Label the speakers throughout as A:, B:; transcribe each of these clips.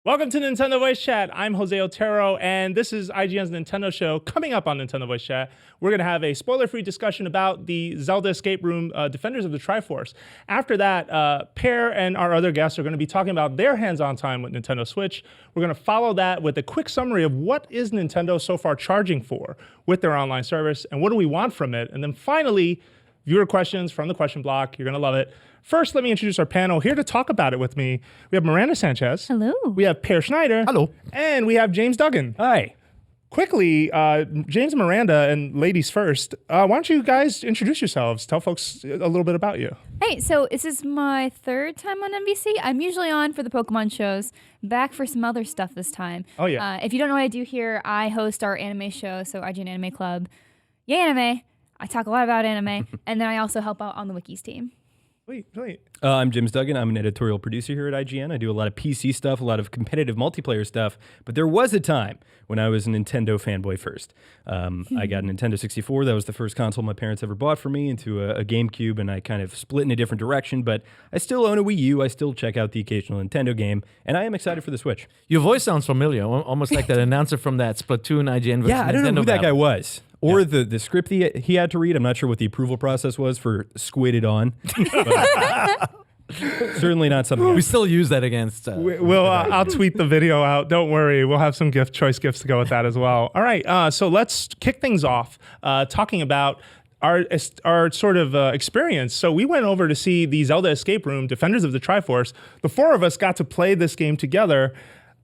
A: Welcome to Nintendo Voice Chat. I'm Jose Otero, and this is IGN's Nintendo Show. Coming up on Nintendo Voice Chat, we're going to have a spoiler-free discussion about the Zelda escape room, Defenders of the Triforce. After that, Pear and our other guests are going to be talking about their hands-on time with Nintendo Switch. We're going to follow that with a quick summary of what is Nintendo so far charging for with their online service, and what do we want from it. And then finally, viewer questions from the question block. You're going to love it. First, let me introduce our panel. Here to talk about it with me, we have Miranda Sanchez.
B: Hello.
A: We have Pear Schneider.
C: Hello.
A: And we have James Duggan.
C: Hi.
A: Quickly, James and Miranda, and ladies first, why don't you guys introduce yourselves? Tell folks a little bit about you.
B: Hey, so this is my third time on NBC. I'm usually on for the Pokemon shows, back for some other stuff this time.
A: Oh, yeah.
B: If you don't know what I do here, I host our anime show, so IGN Anime Club. Yay, anime. I talk a lot about anime, and then I also help out on the Wikis team.
A: Wait.
C: I'm James Duggan. I'm an editorial producer here at IGN. I do a lot of PC stuff, a lot of competitive multiplayer stuff. But there was a time when I was a Nintendo fanboy first. I got a Nintendo 64. That was the first console my parents ever bought for me, into a GameCube, and I kind of split in a different direction. But I still own a Wii U. I still check out the occasional Nintendo game, and I am excited for the Switch.
D: Your voice sounds familiar, almost like that announcer from that Splatoon IGN versus
C: Yeah, I don't know
D: Nintendo
C: who that guy
D: battle.
C: was. Or the script he had to read. I'm not sure what the approval process was for Squidded On. Certainly not something.
D: We still use that against.
A: I'll tweet the video out. Don't worry. We'll have some choice gifts to go with that as well. All right. So let's kick things off talking about our sort of experience. So we went over to see the Zelda escape room, Defenders of the Triforce. The four of us got to play this game together.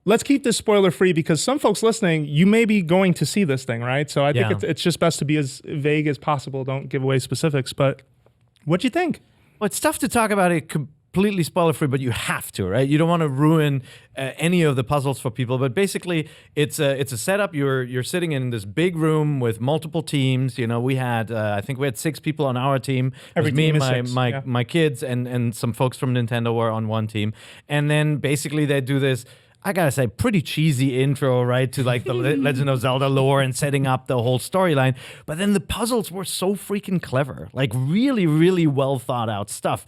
A: Let's keep this spoiler free because some folks listening, you may be going to see this thing, right? So I think it's just best to be as vague as possible. Don't give away specifics. But what'd you think?
D: Well, it's tough to talk about it completely spoiler free, but you have to, right? You don't want to ruin any of the puzzles for people. But basically, it's a setup. You're sitting in this big room with multiple teams. You know, we had I think we had 6 people on our team.
A: Every
D: me
A: team
D: and
A: is
D: my
A: 6,
D: my kids and some folks from Nintendo were on one team. And then basically they do this, I gotta say, pretty cheesy intro, right, to like the Legend of Zelda lore and setting up the whole storyline. But then the puzzles were so freaking clever, like really, really well thought out stuff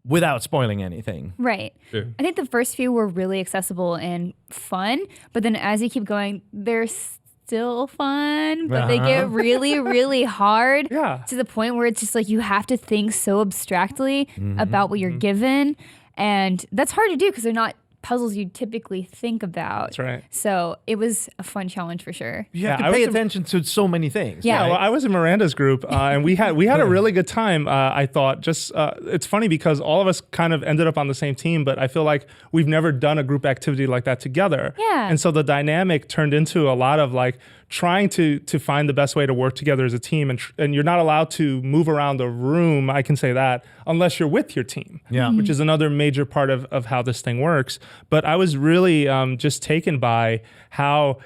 D: without spoiling anything.
B: Right.
C: Sure.
B: I think the first few were really accessible and fun, but then as you keep going, they're still fun, but they get really, really hard to the point where it's just like you have to think so abstractly about what you're given. And that's hard to do because they're not puzzles you typically think about.
A: That's right.
B: So it was a fun challenge for sure.
D: You have
A: Yeah,
D: to
A: I
D: pay
A: was
D: attention to so many things.
B: Yeah.
A: Yeah, well, I was in Miranda's group, and we had a really good time. I thought it's funny because all of us kind of ended up on the same team, but I feel like we've never done a group activity like that together.
B: Yeah.
A: And so the dynamic turned into a lot of like trying to find the best way to work together as a team, and you're not allowed to move around the room. I can say that unless you're with your team.
D: Yeah.
A: Which is another major part of how this thing works. But I was really just taken by how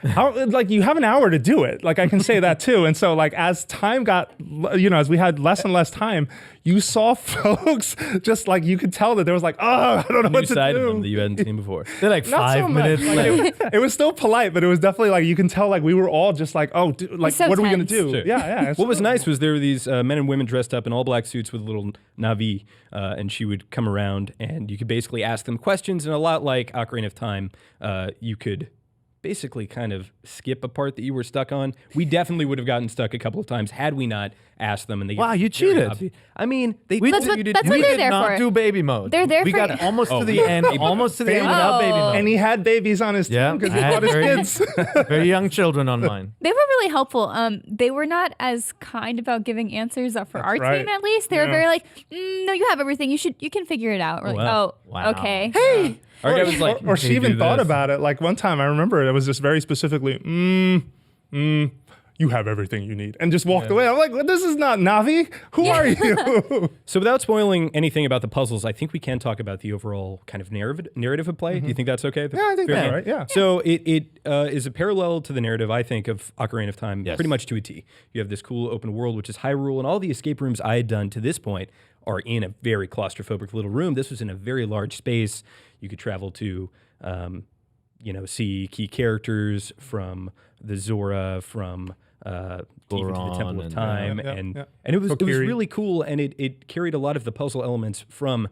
A: like you have an hour to do it. Like I can say that too. And so like as time got, as we had less and less time, you saw folks just like you could tell that there was like, I don't know what
C: New
A: to
C: side
A: do.
C: of them that you hadn't seen before.
D: They're like
A: Not
D: 5
A: so much.
D: minutes
A: Like,
D: left.
A: it was still polite, but it was definitely like you can tell like we were all just like,
B: So
A: what are we gonna
B: tense.
A: do?
C: Sure.
A: Yeah.
C: What was nice was there were these men and women dressed up in all black suits with a little Navi, and she would come around and you could basically ask them questions, and a lot like Ocarina of Time, you could basically kind of skip a part that you were stuck on. We definitely would have gotten stuck a couple of times had we not asked them. And they
D: Wow, you cheated.
C: I mean, they
B: That's
C: told
B: what-
C: you to
B: that's
C: do
B: what
C: it.
B: they're
D: did
B: there
D: not
B: for.
D: do baby mode.
B: They're there
D: we
B: for-
D: got almost to the end, almost to the end without baby mode.
A: And he had babies on his
D: Yeah,
A: team because he
D: I had
A: brought his
D: very-
A: kids.
D: Very young children on mine.
B: They were really helpful. They were not as kind about giving answers for our
A: right.
B: team, at least. They were very like, no, you have everything. You can figure it out. We're like,
C: wow.
D: Wow.
B: okay.
A: Hey.
C: Our guy was like,
A: Or she
D: "Hey,
A: even
D: do
A: thought
D: this."
A: about it. Like one time I remember it was just very specifically, you have everything you need. And just walked away. I'm like, well, this is not Navi. Who are you?
C: So without spoiling anything about the puzzles, I think we can talk about the overall kind of narrative of play. Do you think that's okay?
A: Yeah, I think
C: Fair
A: that's
C: game?
A: right, yeah.
C: So it is a parallel to the narrative, I think, of Ocarina of Time, pretty much to a T. You have this cool open world, which is Hyrule, and all the escape rooms I had done to this point are in a very claustrophobic little room. This was in a very large space. You could travel to, see key characters from the Zora, from even to the
D: Goron
C: Temple of
D: and-
C: Time,
A: Yeah,
C: and
A: yeah.
C: it was
A: Kokiri.
C: really cool, and it carried a lot of the puzzle elements from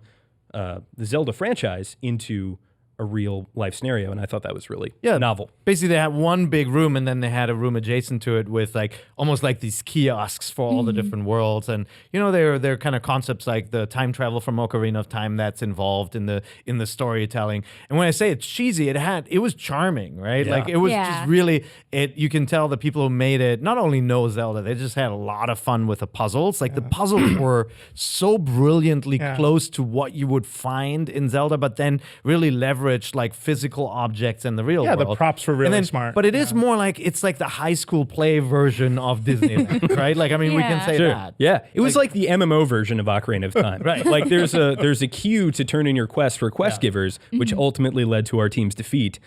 C: the Zelda franchise into a a real life scenario, and I thought that was really novel.
D: Basically, they had one big room, and then they had a room adjacent to it with almost like these kiosks for all the different worlds, and they're kind of concepts like the time travel from Ocarina of Time that's involved in the storytelling. And when I say it's cheesy, it was charming, right?
C: Yeah.
D: Like it was just really you can tell the people who made it not only know Zelda, they just had a lot of fun with the puzzles. Like the puzzles were so brilliantly close to what you would find in Zelda, but then really leveraged like physical objects in the real world.
A: Yeah, the props were really smart.
D: But it is more like it's like the high school play version of Disneyland, right? Like, I mean, we can say that.
C: Yeah, it was like the MMO version of Ocarina of Time.
D: Right.
C: Like there's a queue to turn in your quest for quest givers, which ultimately led to our team's defeat.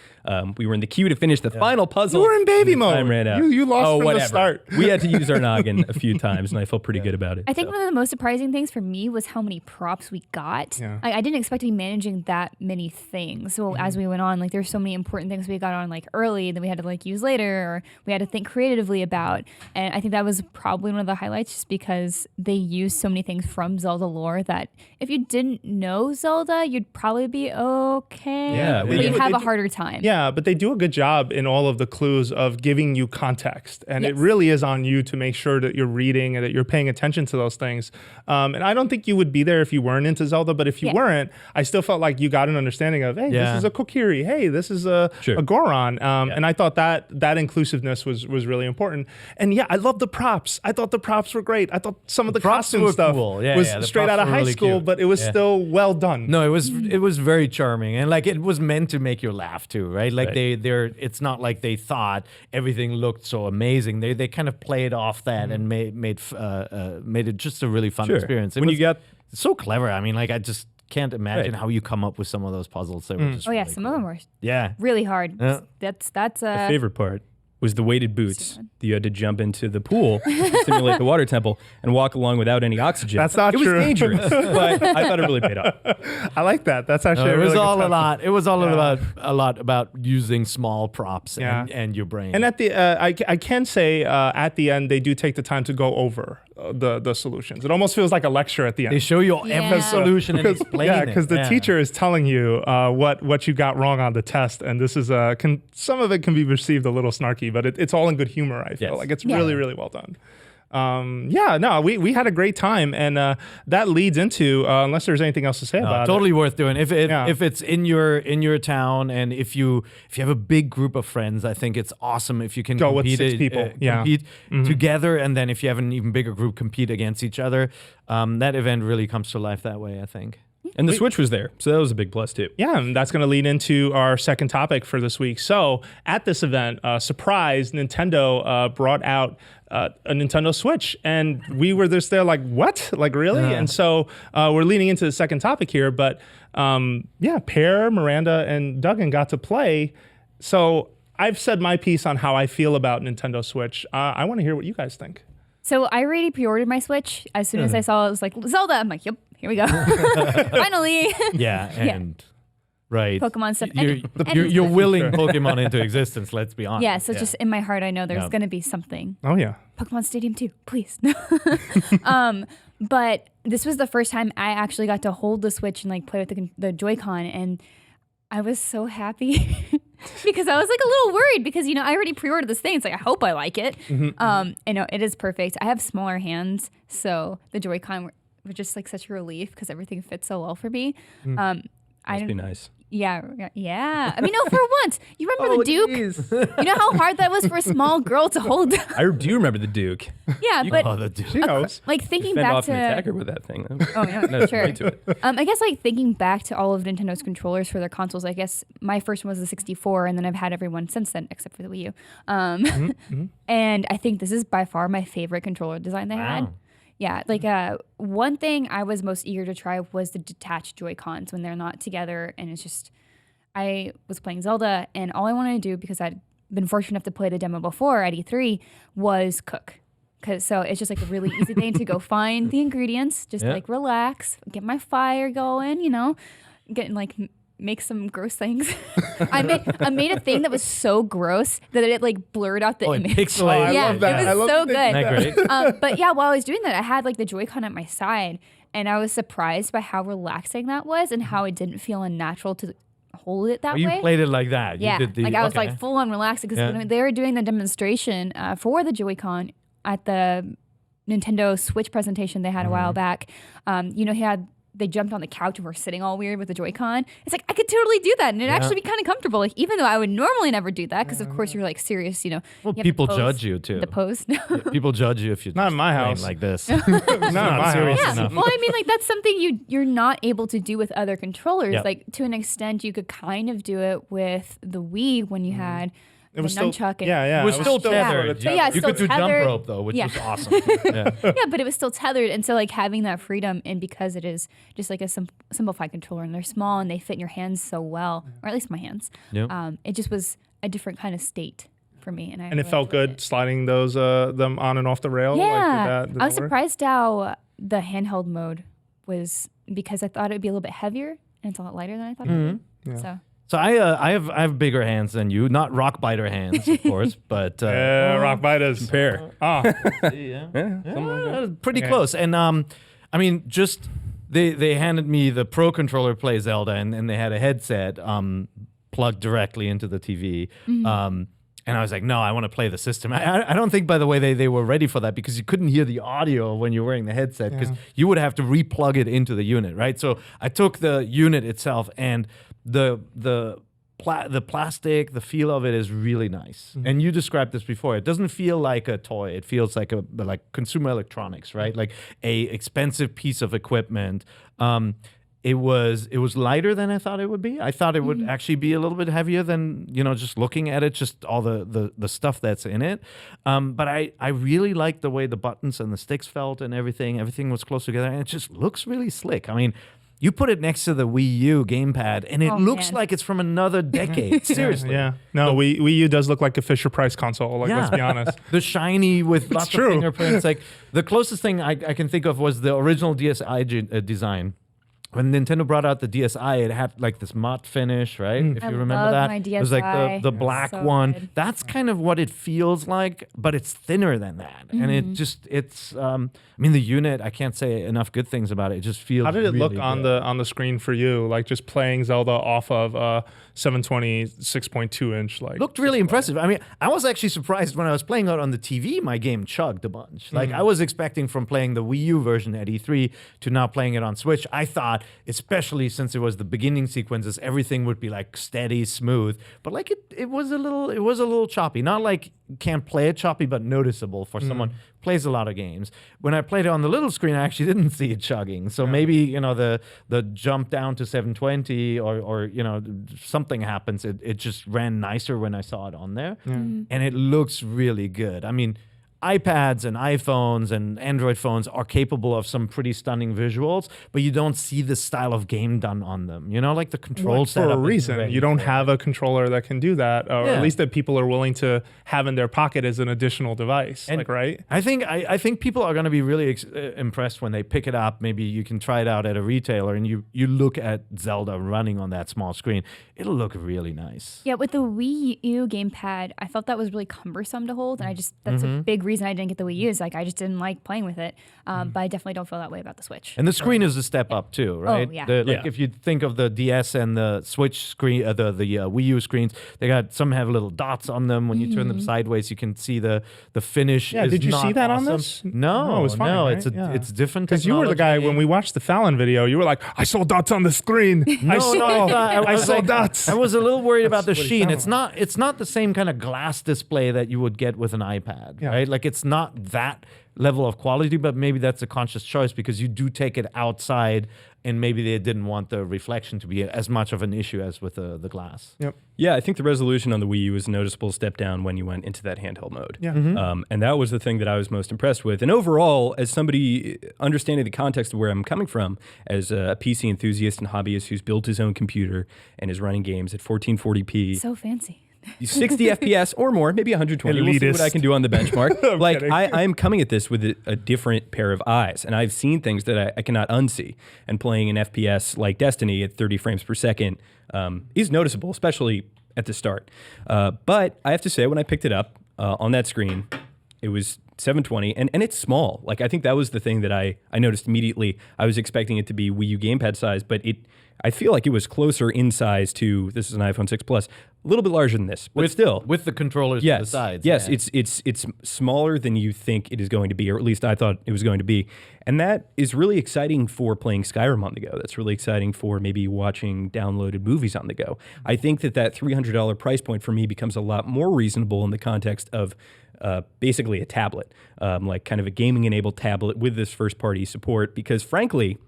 C: We were in the queue to finish the final puzzle.
A: You were in baby
C: and the
A: mode.
C: Time ran out.
A: You lost from the start.
C: We had to use our noggin a few times, and I felt pretty good about it.
B: I think one of the most surprising things for me was how many props we got.
A: Yeah.
B: I didn't expect to be managing that many things. So as we went on, like there's so many important things we got on like early that we had to like use later, or we had to think creatively about. And I think that was probably one of the highlights, just because they used so many things from Zelda lore that if you didn't know Zelda, you'd probably be okay.
C: Yeah,
B: but you'd have a harder time.
A: Yeah, but they do a good job in all of the clues of giving you context. And it really is on you to make sure that you're reading and that you're paying attention to those things. And I don't think you would be there if you weren't into Zelda, but if you weren't, I still felt like you got an understanding of, hey, this is a Kokiri. Hey, this is a Goron. And I thought that inclusiveness was really important. And yeah, I love the props. I thought the props were great. I thought some of the costume stuff was straight out of high school, but it was still well done.
D: No, it was very charming, and like it was meant to make you laugh too, right? Like it's not like they thought everything looked so amazing. They kind of played off that and made it just a really fun experience. It's so clever. I mean, like I just can't imagine how you come up with some of those puzzles. They were just really
B: Some of them were
D: Yeah.
B: really hard.
D: Yeah.
B: That's
C: My favorite part was the weighted boots that you had to jump into the pool to simulate the water temple and walk along without any oxygen.
A: That's not
C: true. It was dangerous, but I thought it really paid off.
A: I like that. That's actually
D: it
A: a
D: was
A: really
D: all
A: good
D: a lot. It was all a lot about using small props and your brain.
A: And at the I can say at the end they do take the time to go over the solutions. It almost feels like a lecture at the end.
D: They show you every solution and explain it.
A: Because the teacher is telling you what you got wrong on the test, and this is some of it can be received a little snarky, but it's all in good humor. I feel like it's really, really well done. We had a great time, and that leads into unless there's anything else to say about
D: totally
A: it.
D: worth doing. If it's in your town, and if you have a big group of friends, I think it's awesome if you can
A: go
D: compete,
A: with 6 people,
D: compete together, and then if you have an even bigger group, compete against each other. That event really comes to life that way, I think.
C: And the Switch was there, so that was a big plus too.
A: Yeah, and that's going to lead into our second topic for this week. So at this event, surprise, Nintendo brought out a Nintendo Switch, and we were just there like, what? Like, really? And so we're leading into the second topic here, but Pear, Miranda, and Duggan got to play. So I've said my piece on how I feel about Nintendo Switch. I want to hear what you guys think.
B: So I already pre-ordered my Switch. As soon as I saw it, was like, Zelda. I'm like, yep, here we go. Finally.
D: Right.
B: Pokemon stuff.
D: You're willing Pokemon into existence, let's be honest.
B: Yeah, so just in my heart, I know there's going to be something.
A: Oh, yeah.
B: Pokemon Stadium 2, please. But this was the first time I actually got to hold the Switch and like play with the Joy-Con, and I was so happy because I was like a little worried because, I already pre-ordered this thing. It's like, I hope I like it. It is perfect. I have smaller hands, so the Joy-Con were just like such a relief because everything fits so well for me.
C: Must be nice.
B: Yeah. I mean, no, for once. You remember the Duke? You know how hard that was for a small girl to hold?
C: I do remember the Duke.
B: Yeah,
D: the Duke.
A: She knows.
B: Like thinking
C: Fend
B: back
C: off
B: to...
C: an attacker with that thing.
B: Oh, no, sure.
C: Right to it.
B: I guess like thinking back to all of Nintendo's controllers for their consoles, I guess my first one was the 64, and then I've had everyone since then, except for the Wii U. And I think this is by far my favorite controller design they had. Yeah, like one thing I was most eager to try was the detached Joy-Cons when they're not together, and it's just, I was playing Zelda, and all I wanted to do, because I'd been fortunate enough to play the demo before at E3, was cook. So it's just like a really easy thing to go find the ingredients, just like relax, get my fire going, get like make some gross things. I made a thing that was so gross that it like blurred out the image.
D: Pixelated.
B: Yeah,
A: I love that.
B: it was so good.
D: Isn't that great?
B: But yeah, while I was doing that, I had like the Joy-Con at my side, and I was surprised by how relaxing that was and how it didn't feel unnatural to hold it that way.
D: You played it like that.
B: Yeah,
D: You did
B: I was like full on relaxed because when they were doing the demonstration for the Joy-Con at the Nintendo Switch presentation they had a while back, they jumped on the couch and were sitting all weird with the Joy-Con. It's like, I could totally do that and it'd actually be kind of comfortable. Like, even though I would normally never do that because, of course, you're like serious,
D: Well,
B: you
D: people judge you too.
B: The pose.
D: People judge you if you're
A: not in my house
D: like this.
A: Not in my
D: serious
A: house.
D: enough.
B: Well, I mean, like that's something you're not able to do with other controllers.
D: Yep.
B: Like to an extent, you could kind of do it with the Wii when you had the nunchuck. And
A: yeah.
D: It was still tethered.
B: Yeah,
D: you
B: still
D: could do jump
B: tethered.
D: rope though, which
B: Yeah.
D: was awesome. Yeah.
B: Yeah, but it was still tethered, and so like having that freedom, and because it is just like a simplified controller, and they're small and they fit in your hands so well, or at least my hands.
D: Yep.
B: It just was a different kind of state for me, and
A: And it felt good sliding those them on and off the rail.
B: Yeah,
A: Did
B: I was
A: that work?
B: surprised how the handheld mode was, because I thought it would be a little bit heavier, and it's a lot lighter than I thought it would be.
A: Yeah.
B: So.
D: So I have bigger hands than you, not rock biter hands, of course, but
A: rock biters.
C: Compare.
D: pretty close. And I mean, just they handed me the Pro controller Play Zelda, and they had a headset plugged directly into the TV. And I was like, no, I want to play the system. I don't think, by the way, they were ready for that, because you couldn't hear the audio when you're wearing the headset, because you would have to replug it into the unit, right? So I took the unit itself, and the plastic, the feel of it is really nice. And you described this before. It doesn't feel like a toy. It feels like consumer electronics, right? Like a expensive piece of equipment. It was lighter than I thought it would be. I thought it would actually be a little bit heavier than, just looking at it, just all the stuff that's in it. But I really liked the way the buttons and the sticks felt and everything. Everything was close together, and it just looks really slick. I mean, you put it next to the Wii U gamepad, and it looks like it's from another decade. Seriously.
A: Yeah. No, Wii U does look like a Fisher-Price console. Like, let's be honest.
D: The shiny with lots
A: true.
D: of fingerprints. Like the closest thing I can think of was the original DSi design. When Nintendo brought out the DSi, it had like this matte finish, right? If
B: I
D: you remember
B: love
D: that.
B: my
D: It was like the black
B: so
D: one.
B: good.
D: That's kind of what it feels like, but it's thinner than that. And I mean, the unit, I can't say enough good things about it. It just feels
A: How did it
D: really
A: look on
D: good.
A: the screen for you? Like just playing Zelda off of 720 6.2 inch. Like
D: Looked really impressive. I mean, I was actually surprised when I was playing it on the TV, my game chugged a bunch. Like I was expecting from playing the Wii U version at E3 to now playing it on Switch. I thought, especially since it was the beginning sequences, everything would be like steady, smooth. But like it was a little choppy. Not like can't play it choppy, but noticeable for someone who plays a lot of games. When I played it on the little screen, I actually didn't see it chugging. So maybe, the jump down to 720 or something happens. It just ran nicer when I saw it on there. And it looks really good. I mean, iPads and iPhones and Android phones are capable of some pretty stunning visuals, but you don't see this style of game done on them. Like the control setup.
A: For a reason. You don't have a controller that can do that, or at least that people are willing to have in their pocket as an additional device.
D: And
A: right?
D: I think people are going to be really impressed when they pick it up. Maybe you can try it out at a retailer, and you look at Zelda running on that small screen. It'll look really nice.
B: Yeah, with the Wii U gamepad, I felt that was really cumbersome to hold, and that's a big reason I didn't get the Wii U. Is like I just didn't like playing with it. But I definitely don't feel that way about the Switch.
D: And the screen is a step up too, right?
B: yeah.
D: If you think of the DS and the Switch screen, the Wii U screens, some have little dots on them. When you turn them sideways, you can see the finish.
A: Yeah,
D: is
A: did you
D: not
A: see that
D: awesome.
A: on this?
D: No,
A: it was fine,
D: no,
A: right?
D: it's different.
A: Because you were the guy when we watched the Fallon video. You were like, "I saw dots on the screen. I saw dots."
D: I was a little worried about the
A: what he
D: sheen.
A: sounded
D: It's not the same kind of glass display that you would get with an iPad, right? Like it's not that level of quality, but maybe that's a conscious choice because you do take it outside, and maybe they didn't want the reflection to be as much of an issue as with the glass.
A: Yep.
C: Yeah, I think the resolution on the Wii U was a noticeable step down when you went into that handheld mode.
A: Yeah.
C: And that was the thing that I was most impressed with. And overall, as somebody understanding the context of where I'm coming from, as a PC enthusiast and hobbyist who's built his own computer and is running games at 1440p,
B: So fancy.
C: 60 FPS or more, maybe 120. We'll see what I can do on the benchmark. Like I'm coming at this with a different pair of eyes, and I've seen things that I cannot unsee. And playing an FPS like Destiny at 30 frames per second is noticeable, especially at the start. But I have to say, when I picked it up on that screen, it was 720, and it's small. Like I think that was the thing that I noticed immediately. I was expecting it to be Wii U gamepad size, but I feel like it was closer in size to, this is an iPhone 6 Plus, a little bit larger than this, but still.
D: With the controllers to the sides.
C: Yes, it's smaller than you think it is going to be, or at least I thought it was going to be. And that is really exciting for playing Skyrim on the go. That's really exciting for maybe watching downloaded movies on the go. I think that $300 price point for me becomes a lot more reasonable in the context of basically a tablet, like kind of a gaming-enabled tablet with this first-party support, because frankly,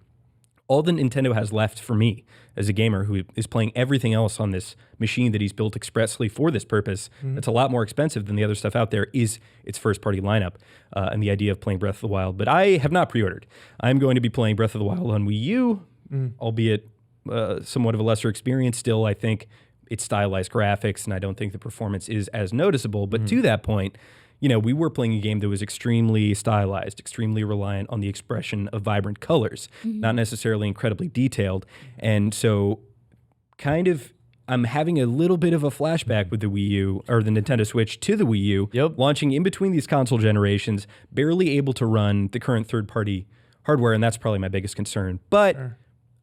C: all that Nintendo has left for me as a gamer who is playing everything else on this machine that he's built expressly for this purpose, that's a lot more expensive than the other stuff out there, is its first-party lineup and the idea of playing Breath of the Wild. But I have not pre-ordered. I'm going to be playing Breath of the Wild on Wii U, albeit somewhat of a lesser experience. Still, I think it's stylized graphics, and I don't think the performance is as noticeable. But to that point, we were playing a game that was extremely stylized, extremely reliant on the expression of vibrant colors, not necessarily incredibly detailed. And so I'm having a little bit of a flashback with the Wii U, or the Nintendo Switch to the Wii U, launching in between these console generations, barely able to run the current third-party hardware, and that's probably my biggest concern. But,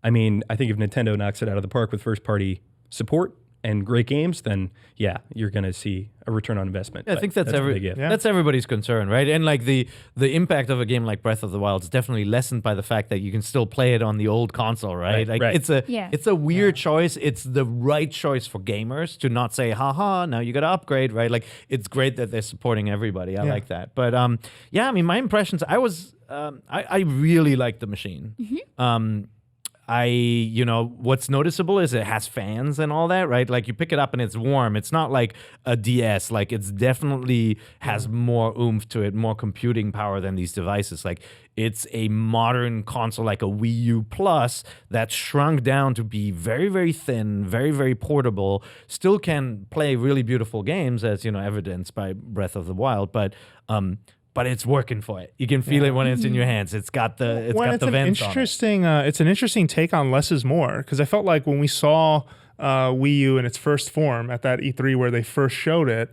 C: I mean, I think if Nintendo knocks it out of the park with first-party support and great games, then you're going to see a return on investment.
D: I think that's everybody's concern, right? And like the impact of a game like Breath of the Wild is definitely lessened by the fact that you can still play it on the old console, right? It's a weird choice. It's the right choice for gamers to not say, haha, now you got to upgrade, right? Like, it's great that they're supporting everybody. I like that. But I mean, my impressions, I really like the machine. What's noticeable is it has fans and all that, right? Like, you pick it up and it's warm. It's not like a DS. Like, it's definitely has more oomph to it, more computing power than these devices. Like, it's a modern console, like a Wii U Plus, that's shrunk down to be very, very thin, very, very portable, still can play really beautiful games, as, evidenced by Breath of the Wild, but it's working for it. You can feel it when it's in your hands. It's got the vents on it.
A: It's an interesting take on less is more, because I felt like when we saw Wii U in its first form at that E3 where they first showed it,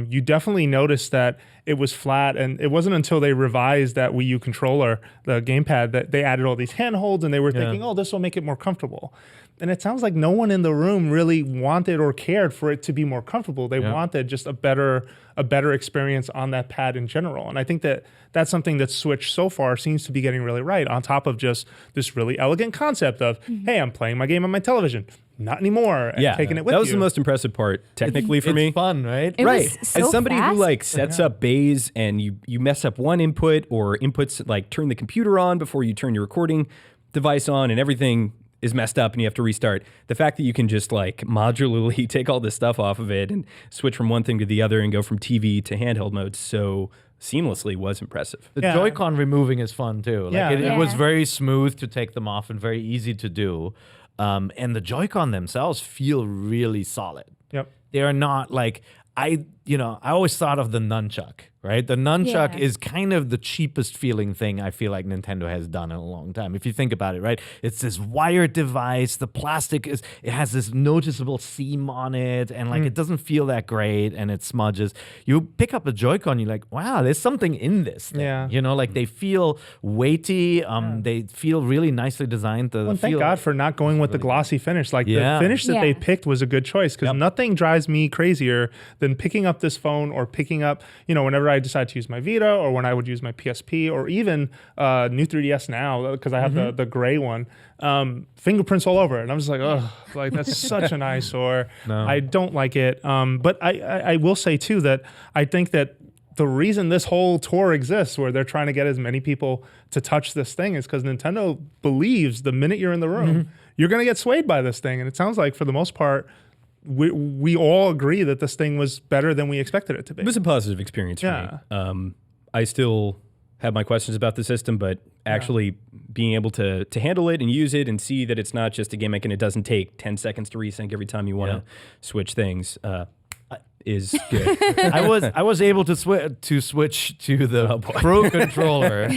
A: you definitely noticed that it was flat, and it wasn't until they revised that Wii U controller, the gamepad, that they added all these handholds, and they were thinking, oh, this will make it more comfortable. And it sounds like no one in the room really wanted or cared for it to be more comfortable. They wanted just a better experience on that pad in general. And I think that that's something that Switch so far seems to be getting really right, on top of just this really elegant concept of, hey, I'm playing my game on my television. Not anymore. And taking it with you.
C: That was the most impressive part, technically, for me.
D: It's fun, right?
B: It was so
C: As somebody
B: fast.
C: who sets up bays, and you mess up one input, or inputs turn the computer on before you turn your recording device on, and everything is messed up and you have to restart. The fact that you can just modularly take all this stuff off of it and switch from one thing to the other and go from TV to handheld mode so seamlessly was impressive.
D: The Joy-Con removing is fun too. It was very smooth to take them off and very easy to do. And the Joy-Con themselves feel really solid.
A: Yep.
D: They are not I always thought of the nunchuck, right? The nunchuck is kind of the cheapest feeling thing I feel like Nintendo has done in a long time. If you think about it, right? It's this wired device. The plastic it has this noticeable seam on it, and it doesn't feel that great, and it smudges. You pick up a Joy-Con, you're like, wow, there's something in this thing. Yeah. They feel weighty. They feel really nicely designed.
A: Thank God for not going with the glossy finish. The finish that they picked was a good choice, because nothing drives me crazier than picking up this phone, or picking up, whenever I decide to use my Vita, or when I would use my PSP, or even new 3DS now, because I have the gray one, fingerprints all over it. And I'm just like, oh, that's such an eyesore. No. I don't like it. But I will say too that I think that the reason this whole tour exists, where they're trying to get as many people to touch this thing, is because Nintendo believes the minute you're in the room, you're going to get swayed by this thing. And it sounds like, for the most part, we all agree that this thing was better than we expected it to be.
C: It was a positive experience for me. I still have my questions about the system, but actually being able to handle it and use it and see that it's not just a gimmick and it doesn't take 10 seconds to resync every time you want to switch things is good.
D: I was able to switch to the Pro controller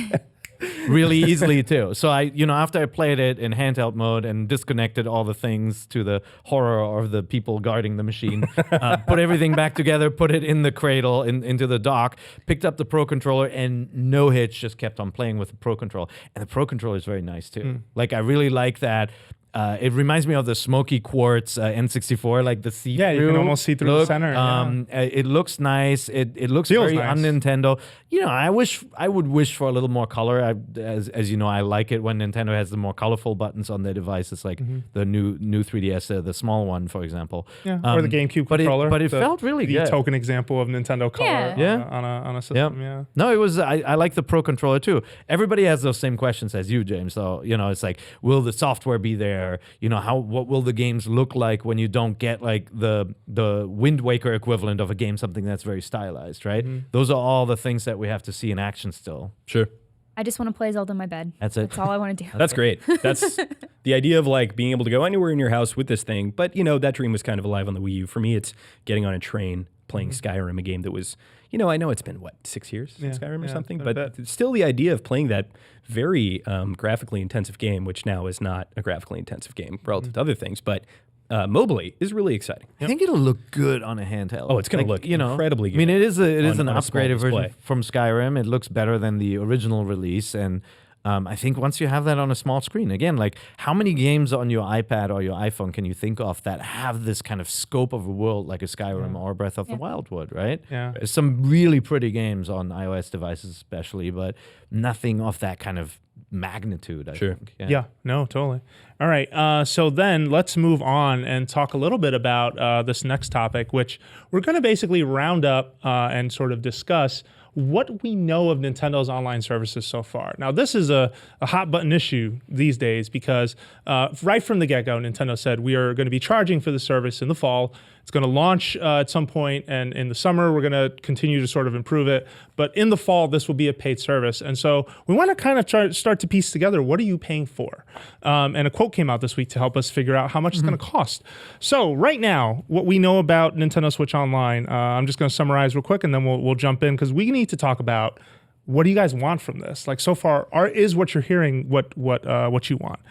D: really easily too. So after I played it in handheld mode and disconnected all the things to the horror of the people guarding the machine, put everything back together, put it in the cradle, into the dock, picked up the Pro controller, and no hitch, just kept on playing with the Pro controller. And the Pro controller is very nice too. I really like that. it reminds me of the smoky quartz N64, like the see-through.
A: Yeah, you can almost see through the center.
D: It looks nice. It looks
A: Feels
D: very
A: nice.
D: un-Nintendo. I would wish for a little more color. As you know, I like it when Nintendo has the more colorful buttons on their devices, like the new 3DS, the small one, for example.
A: Yeah, or the GameCube controller.
D: But it felt really good.
A: The token example of Nintendo color on a system. Yeah.
D: No, it was. I like the Pro controller too. Everybody has those same questions as you, James. So it's like, will the software be there? What will the games look like when you don't get like the Wind Waker equivalent of a game, something that's very stylized, right? Those are all the things that we have to see in action still.
C: Sure.
B: I just want to play Zelda in my bed.
D: That's it.
B: That's all I want to do.
C: That's great. That's the idea of like being able to go anywhere in your house with this thing. But that dream was kind of alive on the Wii U. For me, it's getting on a train, playing Skyrim, a game that was, I know it's been 6 years since Skyrim or something, but still the idea of playing that very graphically intensive game, which now is not a graphically intensive game relative to other things, but mobily is really exciting.
D: I think it'll look good on a handheld.
C: Oh, it's going to look incredibly good.
D: I mean, it is an
C: on a small
D: upgraded version
C: display.
D: from Skyrim. It looks better than the original release, and I think once you have that on a small screen, again, like how many games on your iPad or your iPhone can you think of that have this kind of scope of a world like a Skyrim or Breath of the Wild would, right?
A: Yeah.
D: There's some really pretty games on iOS devices especially, but nothing of that kind of magnitude, I think.
A: Yeah, no, totally. All right, so then let's move on and talk a little bit about this next topic, which we're going to basically round up and sort of discuss what we know of Nintendo's online services so far. Now, this is a hot button issue these days because right from the get-go, Nintendo said we are going to be charging for the service in the fall. It's going to launch at some point, and in the summer, we're going to continue to sort of improve it. But in the fall, this will be a paid service. And so we want to kind of start to piece together, what are you paying for? And a quote came out this week to help us figure out how much it's going to cost. So right now, what we know about Nintendo Switch Online, I'm just going to summarize real quick, and then we'll jump in, because we need to talk about what do you guys want from this? Like so far, is what you're hearing what you want?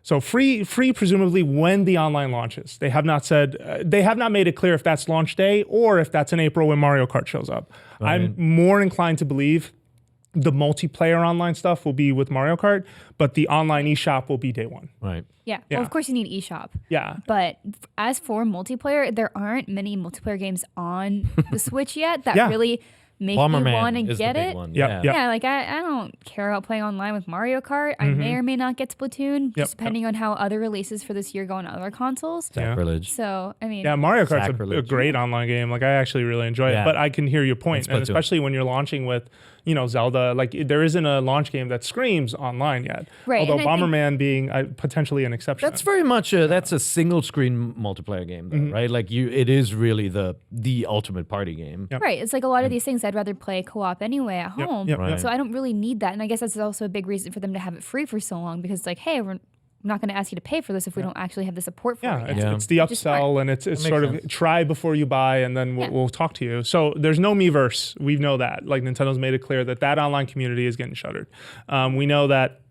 A: So free presumably when the online launches. They have not said they have not made it clear if that's launch day or if that's in April when Mario Kart shows up. Right. I'm more inclined to believe the multiplayer online stuff will be with Mario Kart, but the online eShop will be day one.
D: Right.
B: Yeah. Well, of course you need eShop.
A: Yeah.
B: But as for multiplayer, there aren't many multiplayer games on the Switch yet that really make
D: Bomberman
B: you want to
D: is
B: get
D: the big
B: it.
D: one.
B: Yeah, like I don't care about playing online with Mario Kart. I may or may not get Splatoon, just depending on how other releases for this year go on other consoles.
D: Sacrilege.
B: So, I mean...
A: Yeah, Mario Kart's a great online game. Like, I actually really enjoy it. But I can hear your point. And especially when you're launching with, Zelda, like, there isn't a launch game that screams online yet.
B: Right.
A: Although Bomberman being potentially an exception.
D: That's very much that's a single screen multiplayer game, though, right? Like it is really the ultimate party game.
A: Yep.
B: Right. It's like a lot of these things I'd rather play co-op anyway at home.
A: Yep.
B: So I don't really need that. And I guess that's also a big reason for them to have it free for so long, because it's like, hey, we're not going to ask you to pay for this if we don't actually have the support for it.
A: It's the upsell, and it's sort of try before you buy, and then we'll talk to you. So there's no Miiverse. We know that. Like, Nintendo's made it clear that online community is getting shuttered. We know that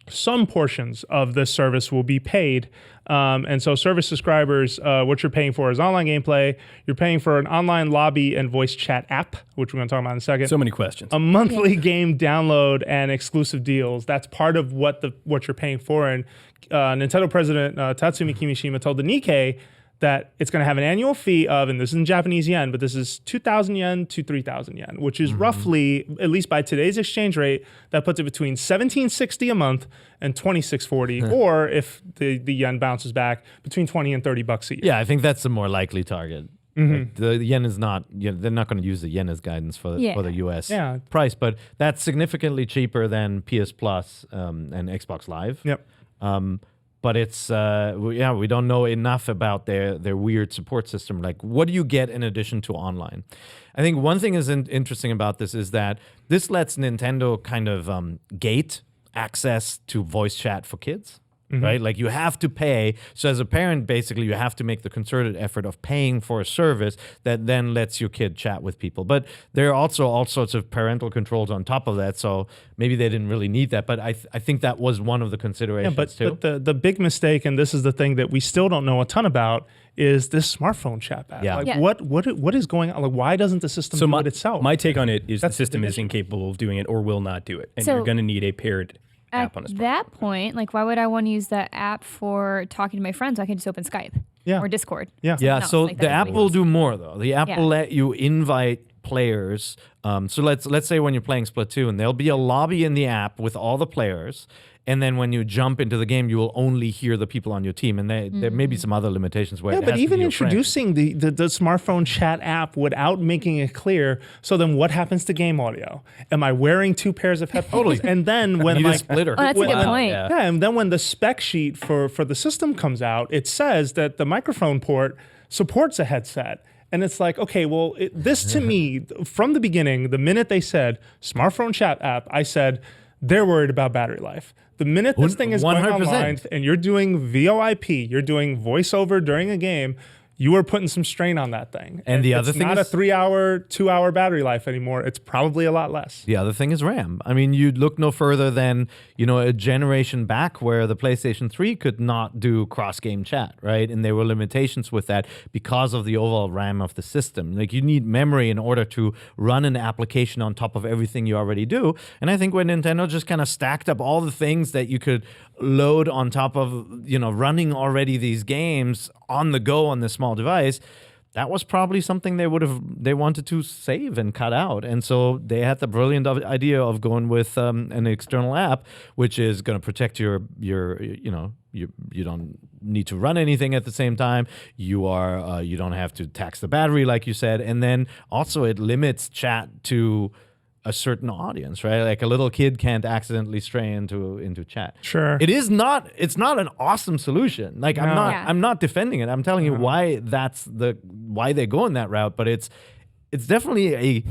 A: some portions of this service will be paid. And so service subscribers, what you're paying for is online gameplay. You're paying for an online lobby and voice chat app, which we're going to talk about in a second.
C: So many questions.
A: A monthly game download and exclusive deals. That's part of what you're paying for. And Nintendo president Tatsumi Kimishima told the Nikkei that it's going to have an annual fee of, and this is in Japanese yen, but this is 2,000 yen to 3,000 yen, which is roughly, at least by today's exchange rate, that puts it between 1,760 a month and 2,640, or if the yen bounces back, between 20 and 30 bucks a year.
D: Yeah, I think that's the more likely target. Like the yen is not, they're not going to use the yen as guidance for the US price, but that's significantly cheaper than PS Plus and Xbox Live.
A: Yep.
D: But it's we don't know enough about their weird support system. Like, what do you get in addition to online? I think one thing is interesting about this is that this lets Nintendo kind of gate access to voice chat for kids. Right? Like, you have to pay. So as a parent, basically, you have to make the concerted effort of paying for a service that then lets your kid chat with people. But there are also all sorts of parental controls on top of that. So maybe they didn't really need that. But I think that was one of the considerations too.
A: But the big mistake, and this is the thing that we still don't know a ton about, is this smartphone chat app.
D: Yeah.
A: Like, what is going on? Like, why doesn't the system do it itself?
C: My take on it is the system is incapable of doing it or will not do it. And you're going to need a paired app on a smartphone.
B: At that point, like, why would I want to use that app for talking to my friends? I can just open Skype or Discord.
A: Yeah.
D: Yeah,
B: else,
D: so
B: like,
D: the
B: that
D: app
B: makes
D: will
B: sense.
D: do more though. The app will let you invite players. So let's say when you're playing Splatoon, there'll be a lobby in the app with all the players. And then when you jump into the game, you will only hear the people on your team. And there may be some other limitations where
A: Yeah,
D: it
A: but
D: has to
A: even
D: be your friend.
A: introducing the smartphone chat app without making it clear, so then what happens to game audio? Am I wearing 2 pairs of headphones? And then when
D: You need
A: my
D: a splitter.
B: Oh, that's a good point.
A: Yeah, and then when the spec sheet for the system comes out, it says that the microphone port supports a headset. And it's like, okay, well, this to me, from the beginning, the minute they said smartphone chat app, I said, they're worried about battery life. The minute this thing is going
D: 100%.
A: online and you're doing VoIP, you're doing voiceover during a game, you are putting some strain on that thing.
D: And the other
A: it's
D: thing
A: not
D: is-
A: a 3-hour, 2-hour battery life anymore. It's probably a lot less.
D: The other thing is RAM. I mean, you look no further than, a generation back where the PlayStation 3 could not do cross-game chat, right? And there were limitations with that because of the overall RAM of the system. Like, you need memory in order to run an application on top of everything you already do. And I think when Nintendo just kind of stacked up all the things that you could load on top of, running already these games on the go on this small device, that was probably something they wanted to save and cut out. And so they had the brilliant idea of going with an external app, which is going to protect you don't need to run anything at the same time. You don't have to tax the battery, like you said. And then also it limits chat to a certain audience, right? Like a little kid can't accidentally stray into chat.
A: Sure.
D: It's not an awesome solution. Like, I'm not defending it. I'm telling you why why they go in that route, but it's definitely a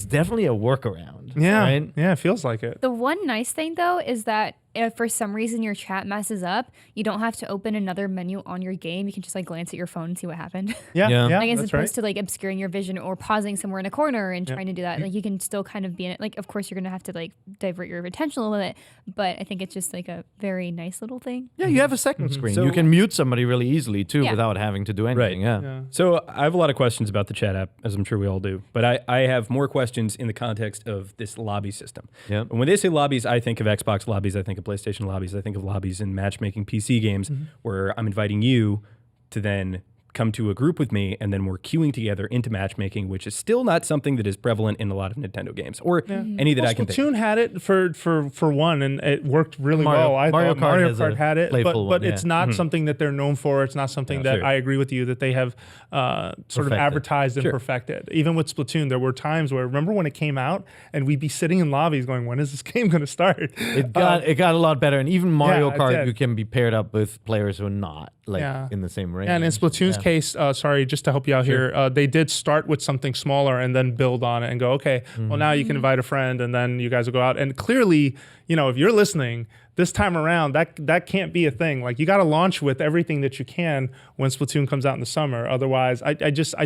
D: workaround.
A: Yeah.
D: Right?
A: Yeah, it feels like it.
B: The one nice thing, though, is that if for some reason your chat messes up, you don't have to open another menu on your game. You can just glance at your phone and see what happened.
A: Yeah.
B: Like, as
A: that's
B: opposed
A: right.
B: to obscuring your vision or pausing somewhere in a corner and trying to do that. Like, you can still kind of be in it. Like, of course, you're going to have to divert your attention a little bit, but I think it's just a very nice little thing.
D: Yeah, you have a second screen.
C: So-
D: You can mute somebody really easily too
B: Yeah.
D: without having to do anything. Yeah.
C: So I have a lot of questions about the chat app, as I'm sure we all do. But I have more questions in the context of this lobby system.
D: Yep.
C: When they say lobbies, I think of Xbox lobbies, I think of PlayStation lobbies, I think of lobbies in matchmaking PC games where I'm inviting you to then come to a group with me, and then we're queuing together into matchmaking, which is still not something that is prevalent in a lot of Nintendo games or any that I can think of.
A: Splatoon had it for one, and it worked really
D: Mario-
A: well. I
D: Mario
A: thought
D: Kart
A: Mario
D: has a
A: Kart had it,
D: playful
A: but
D: one,
A: it's
D: yeah.
A: not something that they're known for. It's not something that
C: sure.
A: I agree with you that they have sort of
D: Perfected.
A: advertised and perfected. Even with Splatoon, there were times where, remember when it came out, and we'd be sitting in lobbies going, when is this game going to start?
D: It got a lot better, and even Mario
A: it
D: Kart,
A: did.
D: you can be paired up with players who are not in the same range.
A: And in Splatoon's case, sorry, just to help you out here, they did start with something smaller and then build on it and go, okay, well, now you can invite a friend and then you guys will go out. And clearly, if you're listening this time around, that can't be a thing. Like, you got to launch with everything that you can when Splatoon comes out in the summer. Otherwise, I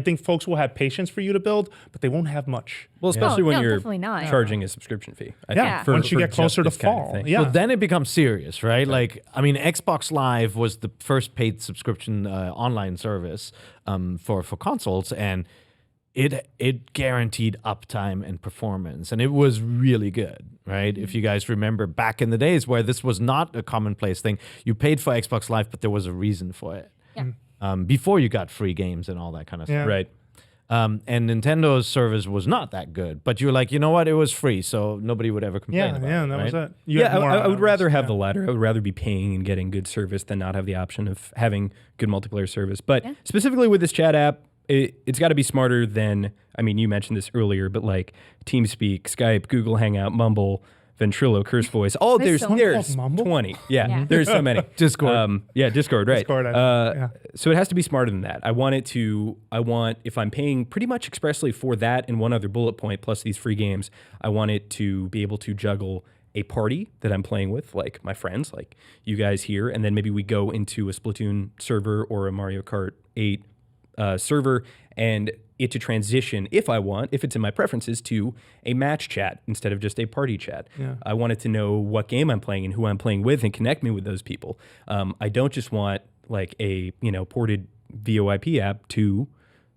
A: think folks will have patience for you to build, but they won't have much.
C: Well, especially when
B: no,
C: you're
B: definitely not.
C: charging a subscription fee. I
A: Yeah,
C: think, for-
A: once you
C: for
A: get closer to
C: just this kind of
A: fall.
C: thing.
A: Yeah.
D: So then it becomes serious, right? Like, I mean, Xbox Live was the first paid subscription online service for consoles, and it guaranteed uptime and performance, and it was really good, right? If you guys remember back in the days where this was not a commonplace thing, you paid for Xbox Live, but there was a reason for it.
B: Yeah.
D: Before you got free games and all that kind of
A: Yeah.
D: stuff.
C: Right.
D: And Nintendo's service was not that good, but you're like, you know what? It was free, so nobody would ever complain about it.
A: And that
D: right?
A: was it. You
C: Yeah,
A: had more
C: I
A: on
C: would
A: it.
C: rather have the latter. I would rather be paying and getting good service than not have the option of having good multiplayer service. But specifically with this chat app, it's got to be smarter than, I mean, you mentioned this earlier, but like TeamSpeak, Skype, Google Hangout, Mumble, Ventrilo, Curse Voice. All
B: There's
C: there's
B: so
C: there's
A: many. Mumble?
C: 20. Yeah,
B: Yeah.
C: there's so many.
D: Discord.
C: Discord, right.
A: Discord,
C: So it has to be smarter than that. I want, if I'm paying pretty much expressly for that and one other bullet point plus these free games, I want it to be able to juggle a party that I'm playing with, like my friends, like you guys here, and then maybe we go into a Splatoon server or a Mario Kart 8 server, and it to transition, if it's in my preferences, to a match chat instead of just a party chat.
A: Yeah.
C: I want it to know what game I'm playing and who I'm playing with and connect me with those people. I don't just want like a ported VoIP app to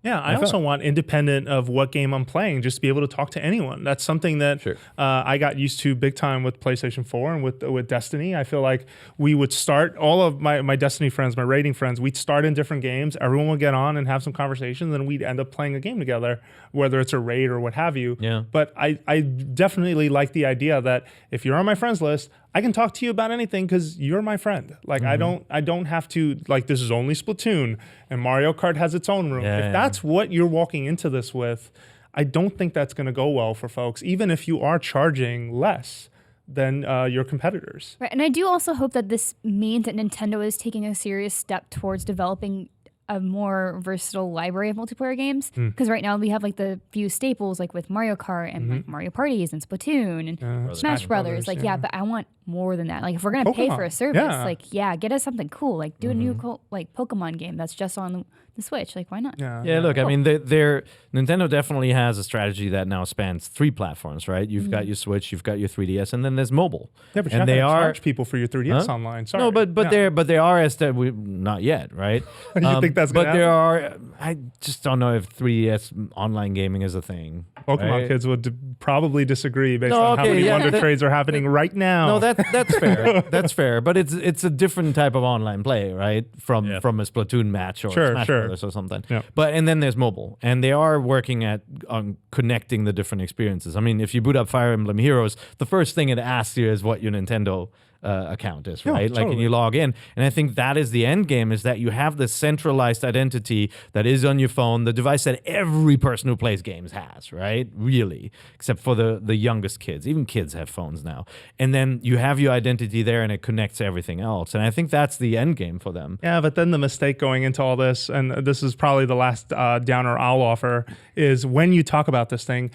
A: Yeah, I also want, independent of what game I'm playing, just to be able to talk to anyone. That's something that I got used to big time with PlayStation 4 and with Destiny. I feel like we would start, all of my Destiny friends, my raiding friends, we'd start in different games. Everyone would get on and have some conversations, and we'd end up playing a game together, whether it's a raid or what have you.
D: Yeah.
A: But I definitely like the idea that if you're on my friends list, I can talk to you about anything because you're my friend. Like I don't have to, like, this is only Splatoon and Mario Kart has its own room. If that's what you're walking into this with, I don't think that's going to go well for folks, even if you are charging less than your competitors.
B: Right, and I do also hope that this means that Nintendo is taking a serious step towards developing a more versatile library of multiplayer games, because right now we have like the few staples like with Mario Kart and like Mario Parties and Splatoon and Smash Brothers. Like, but I want more than that. Like, if we're gonna pay for a service, like, get us something cool. Like, do a new like Pokemon game that's just on the Switch. Like, why not?
D: Yeah, look, I mean, Nintendo definitely has a strategy that now spans 3 platforms, right? You've got your Switch, you've got your 3DS, and then there's mobile.
A: Yeah, but you're not gonna charge people for your 3DS online. Sorry.
D: No, but they are not yet, right?
A: You think that's gonna happen?
D: There are. I just don't know if 3DS online gaming is a thing.
A: Pokemon kids would probably disagree based on how many Wonder Trades are happening right now.
D: No, that's fair. That's fair. But it's a different type of online play, right? From a Splatoon match or Smash Brothers or something. Yeah. And then there's mobile, and they are working on connecting the different experiences. I mean, if you boot up Fire Emblem Heroes, the first thing it asks you is what your Nintendo account is, right? Like, and you log in, and I think that is the end game, is that you have this centralized identity that is on your phone, the device that every person who plays games has, right? Really, except for the youngest kids. Even kids have phones now. And then you have your identity there, and it connects to everything else. And I think that's the end game for them.
A: Yeah, but then the mistake going into all this, and this is probably the last downer I'll offer, is when you talk about this thing,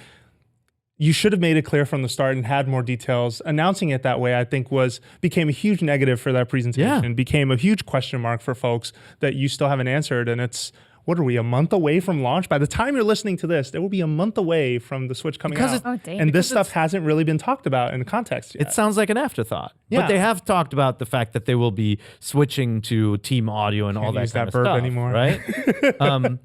A: you should have made it clear from the start and had more details. Announcing it that way, I think, became a huge negative for that presentation. Became a huge question mark for folks that you still haven't answered. And it's, what are we, a month away from launch? By the time you're listening to this, it will be a month away from the Switch coming out. And this stuff hasn't really been talked about in context yet.
D: It sounds like an afterthought. Yeah. But they have talked about the fact that they will be switching to team audio and all that kind of stuff. Can't use that verb anymore. Right?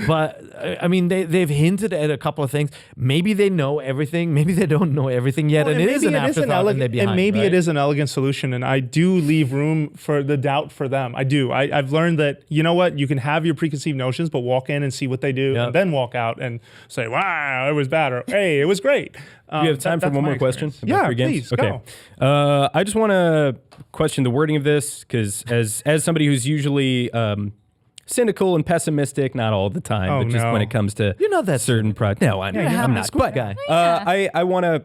D: But I mean, they've hinted at a couple of things. Maybe they know everything. Maybe they don't know everything yet, and it is an afterthought. And
A: maybe it is an elegant solution. And I do leave room for the doubt for them. I do. I've learned that, you know what, you can have your preconceived notions, but walk in and see what they do, and then walk out and say, "Wow, it was bad," or "Hey, it was great."
C: Do you have time for one more question?
A: Yeah, please, go.
C: I just want to question the wording of this, because as somebody who's usually cynical and pessimistic, not all the time, but just when it comes to certain products. No, I'm not. But
D: guy.
C: I want to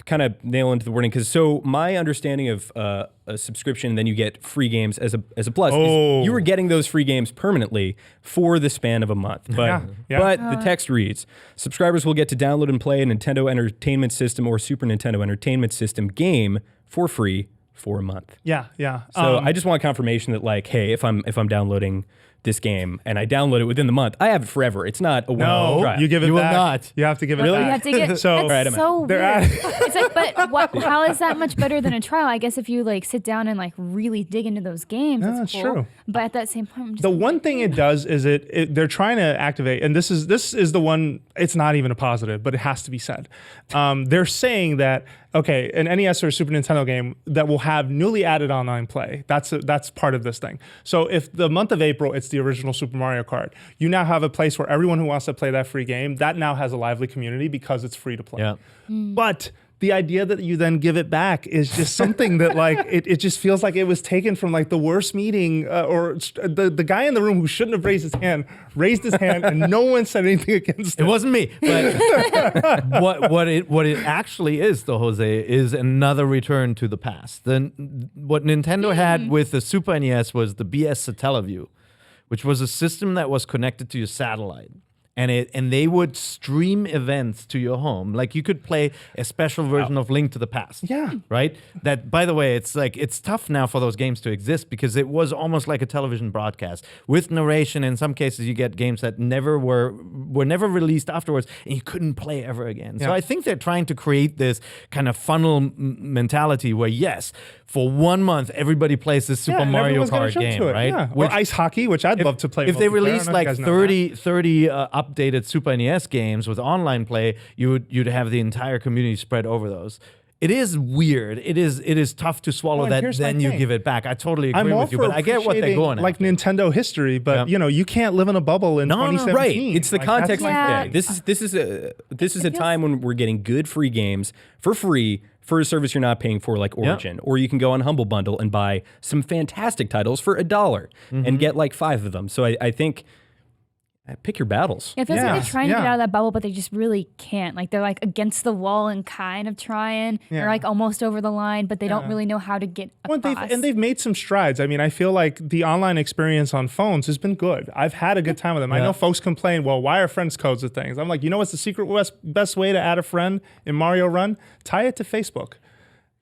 C: kind of nail into the wording, because my understanding of a subscription, then you get free games as a plus. Is you were getting those free games permanently for the span of a month. But the text reads, subscribers will get to download and play a Nintendo Entertainment System or Super Nintendo Entertainment System game for free for a month.
A: Yeah.
C: So I just want confirmation that, like, hey, if I'm downloading this game and I download it within the month, I have it forever. It's not a one-off trial.
A: You give it back.
D: You will not.
A: You have to give it back.
B: You have to get so weird. It's like, but how is that much better than a trial? I guess if you like sit down and like really dig into those games, that's cool. True. But at that same point, I'm just
A: one thing it does is they're trying to activate, and this is the one. It's not even a positive, but it has to be said. They're saying that, okay, an NES or Super Nintendo game that will have newly added online play. That's part of this thing. So if the month of April, it's the original Super Mario Kart, you now have a place where everyone who wants to play that free game, that now has a lively community because it's free to play.
D: Yeah.
A: But the idea that you then give it back is just something that, like, it just feels like it was taken from like the worst meeting, or the guy in the room who shouldn't have raised his hand and no one said anything against it.
D: It wasn't me. But what it actually is, though, Jose, is another return to the past. What Nintendo had with the Super NES was the BS Satellaview, which was a system that was connected to your satellite. and they would stream events to your home. Like you could play a special version of Link to the Past.
A: Yeah.
D: Right? That, by the way, it's tough now for those games to exist because it was almost like a television broadcast with narration. In some cases, you get games that were never released afterwards, and you couldn't play ever again. So I think they're trying to create this kind of funnel mentality where, yes, for 1 month, everybody plays this Super Mario Kart game, right?
A: Yeah. Or ice hockey, which I'd love to play.
D: If they released like 30 updated Super NES games with online play, you'd have the entire community spread over those. It is weird. It is tough to swallow that. Then you give it back. I totally agree with you, but I get what they're going at.
A: Like Nintendo history, but you can't live in a bubble in 2017.
C: Right. It's the context. This is a time when we're getting good free games for free for a service you're not paying for, like Origin. Or you can go on Humble Bundle and buy some fantastic titles for $1 and get like 5 of them. So I think pick your battles.
B: Yeah, it feels like they're trying to get out of that bubble, but they just really can't. Like they're like against the wall and kind of trying. They're like almost over the line, but they don't really know how to get across.
A: They've made some strides. I mean, I feel like the online experience on phones has been good. I've had a good time with them. I know folks complain, well, why are friends codes of things? I'm like, you know what's the secret best way to add a friend in Mario Run? Tie it to Facebook.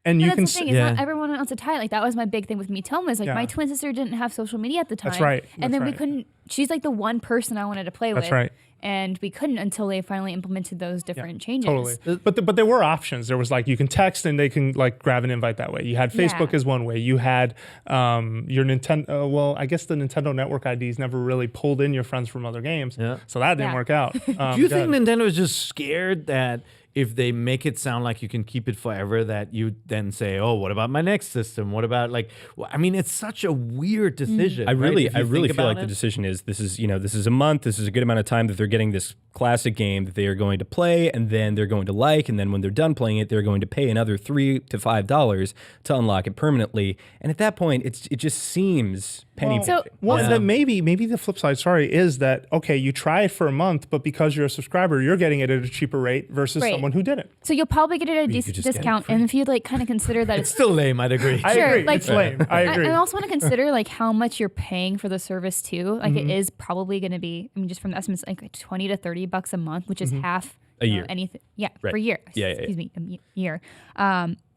A: And you can.
B: That's the thing, is not everyone wants to tie it. Like that was my big thing with Mitoma. Is like my twin sister didn't have social media at the time.
A: That's right.
B: And then we couldn't. She's like the one person I wanted to play with.
A: That's right.
B: And we couldn't until they finally implemented those different changes.
A: Totally. But there were options. There was like you can text and they can like grab an invite that way. You had Facebook as one way. You had your Nintendo. Well, I guess the Nintendo Network IDs never really pulled in your friends from other games. Yeah. So that didn't work out.
D: Do you think Nintendo is just scared that if they make it sound like you can keep it forever, that you then say, oh, what about my next system? What about like, well, I mean, it's such a weird decision.
C: I really feel like the decision is this is a month. This is a good amount of time that they're getting this classic game that they are going to play, and then they're going to like, and then when they're done playing it, they're going to pay another $3 to $5 to unlock it permanently. And at that point, it just seems penny pinching.
A: Then maybe the flip side, is that okay, you try it for a month, but because you're a subscriber, you're getting it at a cheaper rate versus someone who didn't.
B: So you'll probably get it at a decent discount, and if you like kind of consider that
D: it's still lame, I'd agree.
A: I agree. Like, it's lame. I agree.
B: I also want to consider like how much you're paying for the service too. Like it is probably going to be, I mean, just from the estimates, like $20 to $30 a month, which is half
C: a year.
B: Anything, per year.
C: Excuse
B: me, a year.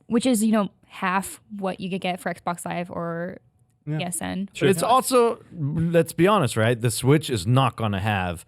B: Which is half what you could get for Xbox Live or PSN.
D: But it's also, let's be honest, right? The Switch is not going to have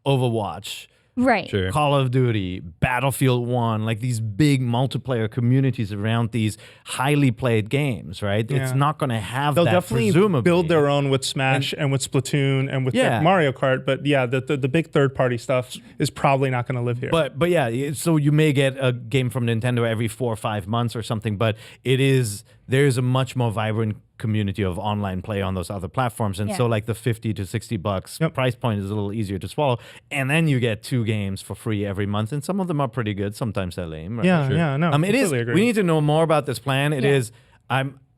D: Overwatch.
B: Right.
C: Sure.
D: Call of Duty, Battlefield 1, like these big multiplayer communities around these highly played games, right? Yeah. It's not going to have
A: They'll
D: that,
A: definitely
D: presumably.
A: build their own with Smash and with Splatoon and with Mario Kart, but the big third-party stuff is probably not going to live here.
D: But yeah, so you may get a game from Nintendo every 4 or 5 months or something, but there's a much more vibrant community of online play on those other platforms, and so like the $50 to $60 price point is a little easier to swallow, and then you get 2 games for free every month, and some of them are pretty good, sometimes they're lame. Right? It is.
A: Agree.
D: We need to know more about this plan. It is.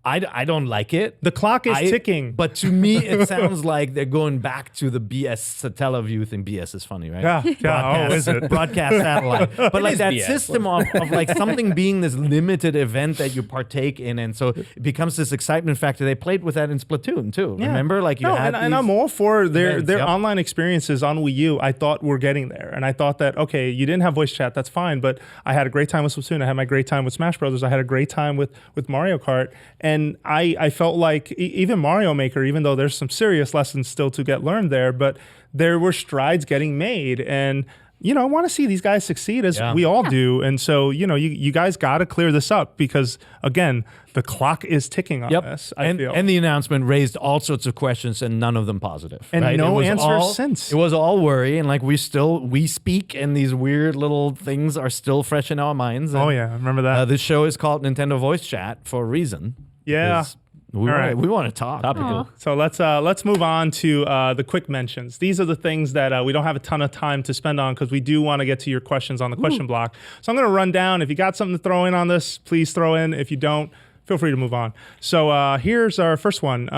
D: I don't like it.
A: The clock is ticking.
D: But to me, it sounds like they're going back to the BS Satellaview thing. BS is funny, right?
A: Yeah.
D: Is it? Broadcast satellite. But like that BS. System of like something being this limited event that you partake in, and so it becomes this excitement factor. They played with that in Splatoon too. Yeah. Remember? Like
A: and I'm all for their online experiences on Wii U. I thought were getting there. And I thought that, okay, you didn't have voice chat, that's fine, but I had a great time with Splatoon. I had my great time with Smash Brothers. I had a great time with Mario Kart. And I felt like even Mario Maker, even though there's some serious lessons still to get learned there, but there were strides getting made. And, I want to see these guys succeed as we all do. And so, you guys got to clear this up because, again, the clock is ticking on this, I feel.
D: And the announcement raised all sorts of questions and none of them positive.
A: And
D: right?
A: no answers since.
D: It was all worry. And like we speak and these weird little things are still fresh in our minds. And,
A: I remember that.
D: This show is called Nintendo Voice Chat for a reason.
A: Yeah.
D: We want to talk.
C: Topical.
A: So let's move on to the quick mentions. These are the things that we don't have a ton of time to spend on because we do want to get to your questions on the question block. So I'm going to run down. If you got something to throw in on this, please throw in. If you don't, feel free to move on. So here's our first one.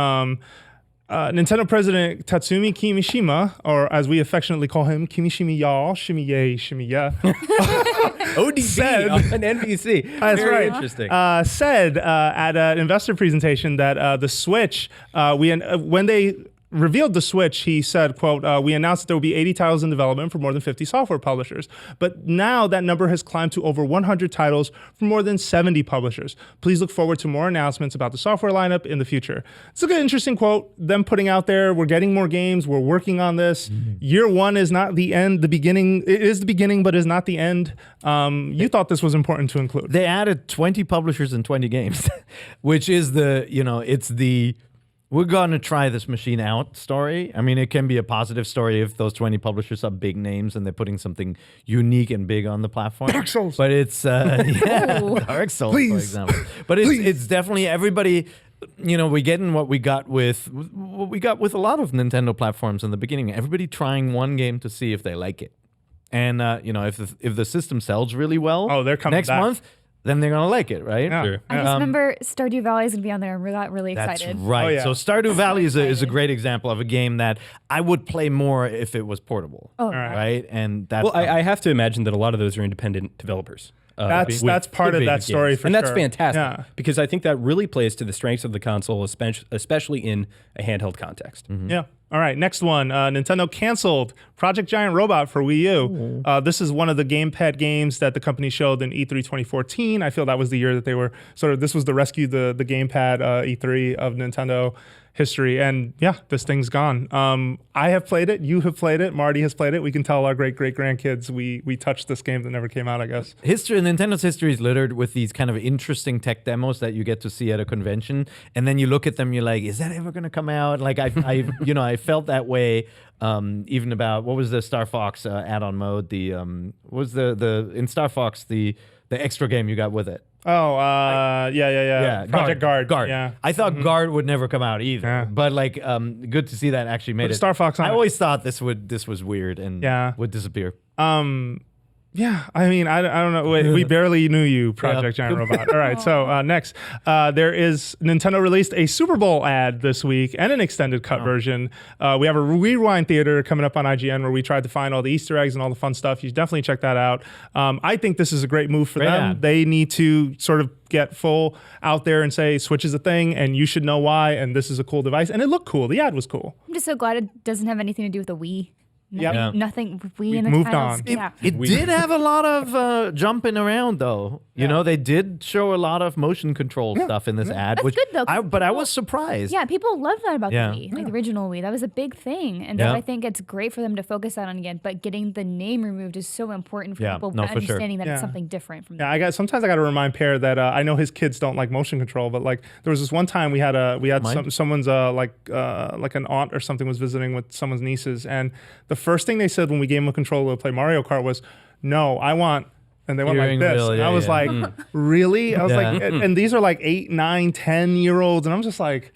A: Nintendo President Tatsumi Kimishima, or as we affectionately call him, Kimishima-ya, shimmy-ya.
C: ODB
A: said,
C: on NBC.
A: That's
C: Very
A: right.
C: interesting.
A: Said at an investor presentation that the Switch, when they revealed the Switch, he said, quote, we announced that there will be 80 titles in development for more than 50 software publishers. But now that number has climbed to over 100 titles from more than 70 publishers. Please look forward to more announcements about the software lineup in the future. It's a good, interesting quote. Them putting out there, we're getting more games, we're working on this. Year one is not the end, the beginning. It is the beginning, but is not the end. You thought this was important to include.
D: They added 20 publishers and 20 games, which is it's the we're going to try this machine out story. I mean, it can be a positive story if those 20 publishers are big names and they're putting something unique and big on the platform.
A: Dark Souls.
D: But it's, Dark Souls,
A: Please.
D: for example. But it's definitely everybody, we're getting what we got with a lot of Nintendo platforms in the beginning. Everybody trying one game to see if they like it. And, if the system sells really well
A: they're coming
D: next
A: back.
D: month, then they're going to like it, right?
A: Yeah.
C: Sure.
B: I just remember Stardew Valley is going to be on there, and we got really excited.
D: That's right.
A: Oh, yeah.
D: So Stardew Valley is a great example of a game that I would play more if it was portable.
B: Oh,
D: right. And that's
C: Well, I have to imagine that a lot of those are independent developers.
A: That's part of that story for
C: and
A: sure.
C: that's fantastic
A: Yeah.
C: because I think that really plays to the strengths of the console, especially in a handheld context.
A: Yeah. All right, next one. Nintendo canceled Project Giant Robot for Wii U. This is one of the gamepad games that the company showed in E3 2014. I feel that was the year that they were this was the rescue the gamepad E3 of Nintendo history. And yeah, this thing's gone. I have played it. You have played it. Marty has played it. We can tell our great-great-grandkids we touched this game that never came out, I guess.
D: Nintendo's history is littered with these kind of interesting tech demos that you get to see at a convention, and then you look at them, you're like, is that ever going to come out? Like I felt that way even about what was the Star Fox add-on mode? What was the in Star Fox the extra game you got with it?
A: Oh, yeah. Project Guard.
D: Yeah. I thought Guard would never come out either.
A: Yeah.
D: But good to see that actually made it.
A: Star Fox on
D: I
A: it.
D: always thought this was weird and would disappear.
A: Yeah, I mean, I don't know. Wait, we barely knew you, Project Giant Robot. All right, so next, Nintendo released a Super Bowl ad this week and an extended cut version. We have a Rewind Theater coming up on IGN where we tried to find all the Easter eggs and all the fun stuff. You should definitely check that out. I think this is a great move for them.
D: Ad.
A: They need to sort of get full out there and say Switch is a thing and you should know why, and this is a cool device. And it looked cool. The ad was cool.
B: I'm just so glad it doesn't have anything to do with the Wii.
A: Yep.
D: Yeah.
B: Nothing with Wii
A: We've
B: in the
A: moved
B: titles.
A: on.
B: Yeah.
D: It did have a lot of jumping around, though. You know, they did show a lot of motion control stuff in this ad.
B: That's good, though, 'cause
D: But I was surprised.
B: Yeah, people love that about
D: Yeah.
B: the Wii, like the original Wii. That was a big thing. And so I think it's great for them to focus on again, but getting the name removed is so important for people
D: no, for sure.
B: understanding that
A: Yeah.
B: it's something different from
A: Yeah, sometimes I got to remind Pear that I know his kids don't like motion control, but like there was this one time we had someone's like an aunt or something was visiting with someone's nieces, and the first thing they said when we gave them a controller to play Mario Kart was, "No, I want." And they went
D: Hearing
A: like this.
D: wheel,
A: And
D: yeah,
A: I was
D: yeah.
A: like, really? I was like, and these are like 8, 9, 10-year-olds. And I'm just like,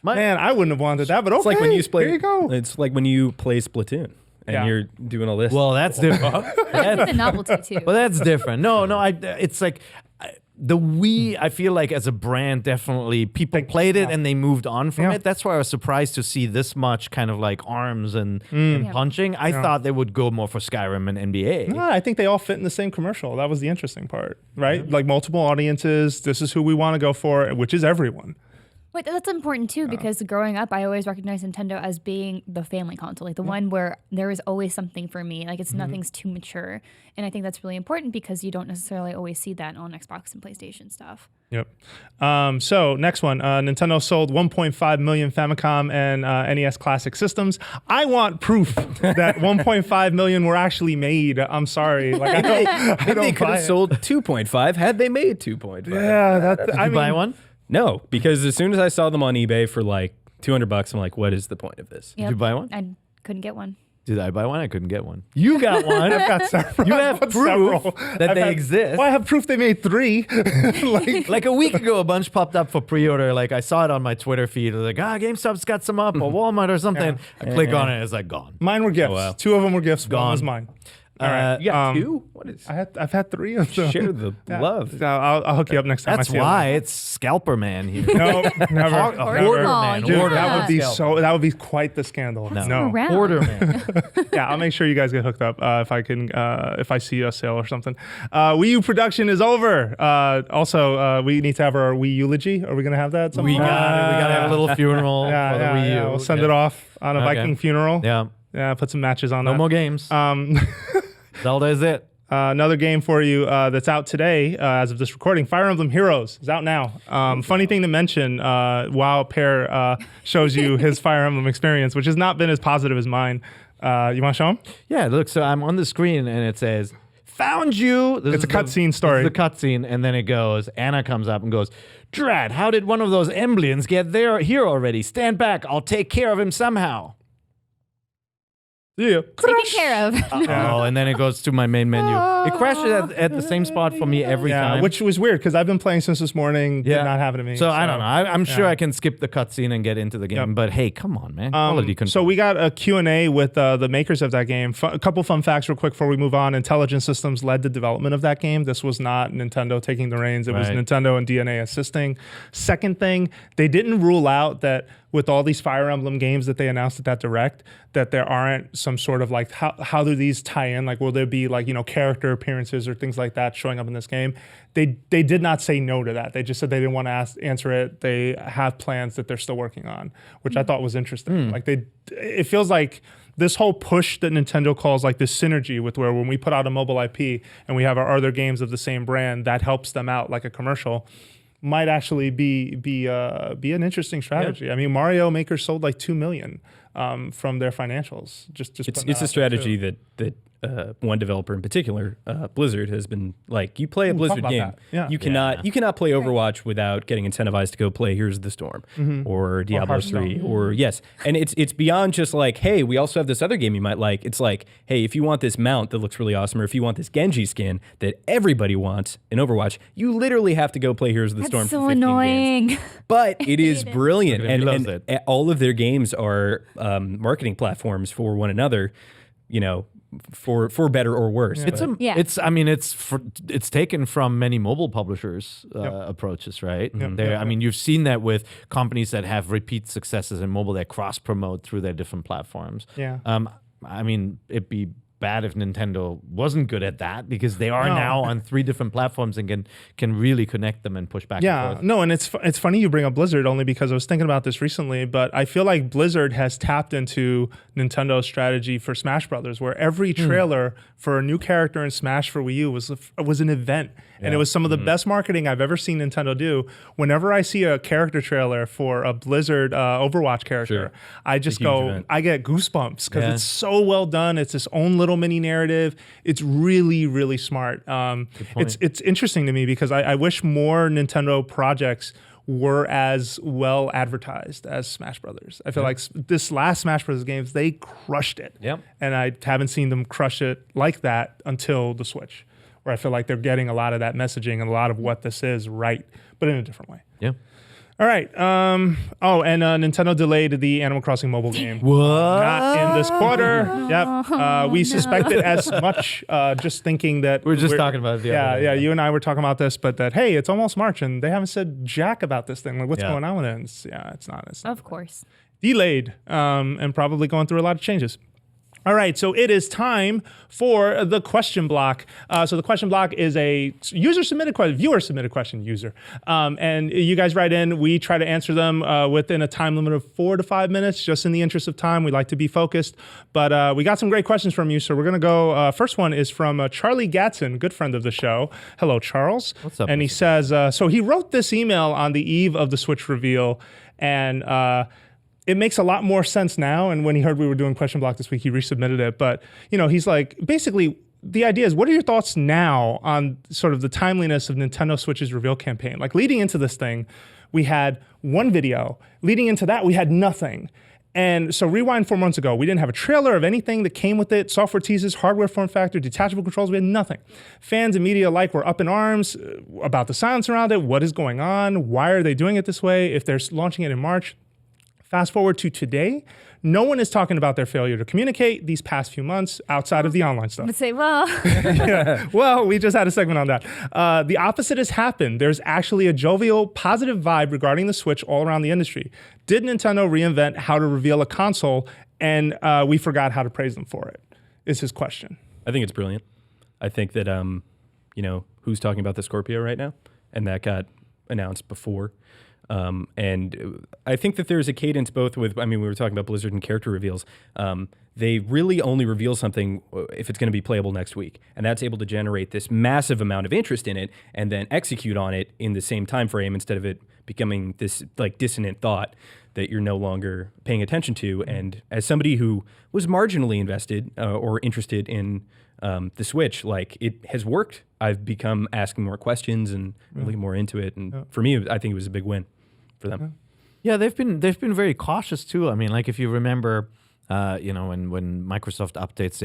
A: man, I wouldn't have wanted that. But okay,
C: It's like when you play.
A: here you go.
C: It's like when you play Splatoon and
A: Yeah.
C: you're doing all this.
D: Well, that's different.
B: It's a novelty too.
D: Well, that's different. It's like the Wii, I feel like as a brand, definitely people played it and they moved on from it. That's why I was surprised to see this much kind of like arms and punching. I thought they would go more for Skyrim and NBA.
A: No, I think they all fit in the same commercial. That was the interesting part, right? Like multiple audiences. This is who we want to go for, which is everyone.
B: Wait, that's important too, because growing up, I always recognized Nintendo as being the family console, like the one where there is always something for me. Like nothing's too mature. And I think that's really important because you don't necessarily always see that on Xbox and PlayStation stuff.
A: Yep. So next one, Nintendo sold 1.5 million Famicom and NES Classic systems. I want proof that 1.5 million were actually made. I'm sorry, like I
C: they
A: don't
C: could
A: buy
C: have
A: it.
C: sold 2.5 had they made 2.5.
A: Yeah,
D: Did you buy one?
C: No, because as soon as I saw them on eBay for like $200, I'm like, what is the point of this?
B: Yep.
D: Did you buy one?
B: I couldn't get one.
D: Did I buy one? I couldn't get one. You got one.
A: I've got several.
D: You have
A: I've got
D: proof
A: several.
D: that
A: I've
D: they
A: had-
D: exist.
A: Well, I have proof they made 3.
D: Like a week ago, a bunch popped up for pre-order. Like I saw it on my Twitter feed. It was like, GameStop's got some up, or Walmart or something. I click on it, it's like gone.
A: Mine were gifts.
C: wow.
A: 2 of them were gifts. One
D: Gone.
A: was mine. All right.
C: You got 2? What is?
A: I've had 3 of them.
C: Share the love.
A: I'll hook you up next time.
D: That's why it's Scalper Man here.
A: No, never.
D: Order Man.
A: Dude,
D: Order
A: that
D: Man.
A: would be that would be quite the scandal. No.
D: Order Man.
A: Yeah, I'll make sure you guys get hooked up if I can. If I see a sale or something. Wii U production is over. Also, we need to have our Wii eulogy. Are we gonna have that?
D: We got to have a little funeral for the Wii U.
A: Yeah, we'll send it off on a Viking funeral.
D: Yeah.
A: Yeah, put some matches on that.
D: No more games. Zelda is it.
A: Another game for you that's out today as of this recording. Fire Emblem Heroes is out now. Funny thing to mention, while Pear shows you his Fire Emblem experience, which has not been as positive as mine. You want to show him?
D: Yeah, look, so I'm on the screen and it says, found you.
A: It's a cutscene story.
D: It's the cutscene, and then it goes, Anna comes up and goes, Drat, how did one of those Emblians get here already? Stand back, I'll take care of him somehow.
A: Yeah.
B: Taken care of.
D: Oh, and then it goes to my main menu. It crashes at the same spot for me every time.
A: Which was weird because I've been playing since this morning. Did not happen to me.
D: So I don't know. I'm sure I can skip the cutscene and get into the game. But hey, come on, man. Quality control.
A: So we got a Q&A with the makers of that game. A couple fun facts real quick before we move on. Intelligent Systems led the development of that game. This was not Nintendo taking the reins. It was Nintendo and DNA assisting. Second thing, they didn't rule out that with all these Fire Emblem games that they announced at that Direct, that there aren't some sort of like, how do these tie in? Like, will there be like, character appearances or things like that showing up in this game? They did not say no to that. They just said they didn't want to answer it. They have plans that they're still working on, which I thought was interesting. Like it feels like this whole push that Nintendo calls like this synergy with where when we put out a mobile IP and we have our other games of the same brand, that helps them out like a commercial, might actually be an interesting strategy. I mean, Mario Maker sold like 2 million from their financials.
C: It's a strategy that one developer in particular, Blizzard, has been like, you play a Blizzard game, you cannot play Overwatch without getting incentivized to go play Heroes of the Storm or Diablo 3 or and it's beyond just like, hey, we also have this other game you might like. It's like, hey, if you want this mount that looks really awesome, or if you want this Genji skin that everybody wants in Overwatch, you literally have to go play Heroes of the Storm
B: so
C: for 15
B: annoying.
C: games. But it is brilliant, and
D: it.
C: all of their games are marketing platforms for one another, for better or worse.
D: It's taken from many mobile publishers' approaches, right? I mean, you've seen that with companies that have repeat successes in mobile that cross promote through their different platforms.
A: Yeah.
D: I mean, it'd be bad if Nintendo wasn't good at that, because they are now on 3 different platforms and can really connect them and push back and forth.
A: No, and it's funny you bring up Blizzard, only because I was thinking about this recently, but I feel like Blizzard has tapped into Nintendo's strategy for Smash Brothers, where every trailer for a new character in Smash for Wii U was an event. And it was some of the best marketing I've ever seen Nintendo do. Whenever I see a character trailer for a Blizzard Overwatch character, I just go, I get goosebumps because it's so well done. It's its own little mini narrative. It's really, really smart. It's interesting to me because I wish more Nintendo projects were as well advertised as Smash Brothers. I feel like this last Smash Brothers games, they crushed it. And I haven't seen them crush it like that until the Switch, where I feel like they're getting a lot of that messaging and a lot of what this is right, but in a different way.
D: Yeah.
A: All right. Nintendo delayed the Animal Crossing mobile game.
D: What?
A: Not in this quarter. Yep. We suspected as much, just thinking that...
D: We were just talking about it the other day.
A: Yeah, you and I were talking about this, but that, hey, it's almost March, and they haven't said jack about this thing. Like, what's going on with it? It's not.
B: Of course.
A: Delayed, and probably going through a lot of changes. All right, so it is time for the question block. So the question block is a viewer submitted question, and you guys write in. We try to answer them within a time limit of 4 to 5 minutes, just in the interest of time. We like to be focused, but we got some great questions from you, so we're gonna go. First one is from Charlie Gatson, good friend of the show. Hello, Charles.
D: What's up?
A: And he says, so he wrote this email on the eve of the Switch reveal, and it makes a lot more sense now. And when he heard we were doing question block this week, he resubmitted it. But, he's like, basically, the idea is, what are your thoughts now on sort of the timeliness of Nintendo Switch's reveal campaign? Like, leading into this thing, we had one video. Leading into that, we had nothing. And so rewind 4 months ago, we didn't have a trailer of anything that came with it, software teases, hardware form factor, detachable controls, we had nothing. Fans and media alike were up in arms about the silence around it. What is going on? Why are they doing it this way? If they're launching it in March? Fast forward to today, no one is talking about their failure to communicate these past few months outside of the online stuff.
B: I would say, well,
A: well, we just had a segment on that. The opposite has happened. There's actually a jovial, positive vibe regarding the Switch all around the industry. Did Nintendo reinvent how to reveal a console, and we forgot how to praise them for it? Is his question.
C: I think it's brilliant. I think that, who's talking about the Scorpio right now? And that got announced before. And I think that there's a cadence both with, we were talking about Blizzard and character reveals. They really only reveal something if it's going to be playable next week. And that's able to generate this massive amount of interest in it and then execute on it in the same time frame instead of it becoming this like dissonant thought that you're no longer paying attention to. And as somebody who was marginally invested or interested in the Switch, like it has worked. I've become asking more questions and really more into it. And for me, I think it was a big win for them.
D: Yeah, they've been very cautious too. I mean, like if you remember, when Microsoft updates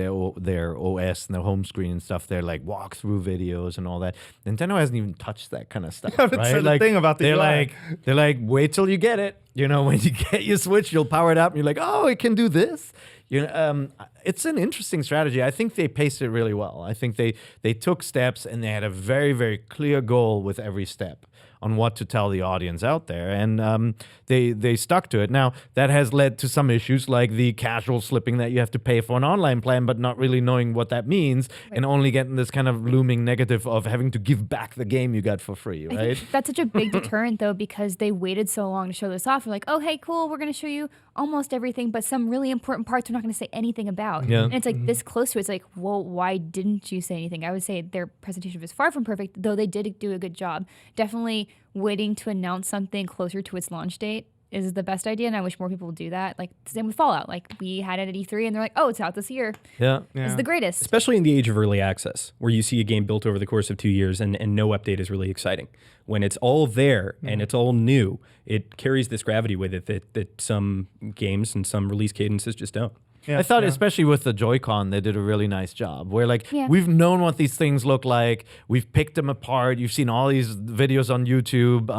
D: their OS and their home screen and stuff, they're like walkthrough videos and all that. Nintendo hasn't even touched that kind of stuff, right?
A: That's the thing about the UI.
D: They're like, wait till you get it. When you get your Switch, you'll power it up and you're like, oh, it can do this. It's an interesting strategy. I think they paced it really well. I think they took steps and they had a very, very clear goal with every step on what to tell the audience out there, and they stuck to it. Now, that has led to some issues like the casual slipping that you have to pay for an online plan, but not really knowing what that means, and only getting this kind of looming negative of having to give back the game you got for free, right?
B: I think that's such a big deterrent, though, because they waited so long to show this off. They're like, oh, hey, cool, we're going to show you almost everything, but some really important parts we're not going to say anything about.
D: Yeah.
B: And it's like this close to it. It's like, well, why didn't you say anything? I would say their presentation was far from perfect, though they did do a good job. Definitely waiting to announce something closer to its launch date is the best idea, and I wish more people would do that. Like, same with Fallout. Like, we had it at E3, and they're like, oh, it's out this year.
D: Yeah.
B: It's the greatest.
C: Especially in the age of early access, where you see a game built over the course of 2 years and no update is really exciting. When it's all there and it's all new, it carries this gravity with it that some games and some release cadences just don't.
D: Yeah, I thought, especially with the Joy-Con, they did a really nice job. Where we've known what these things look like, we've picked them apart. You've seen all these videos on YouTube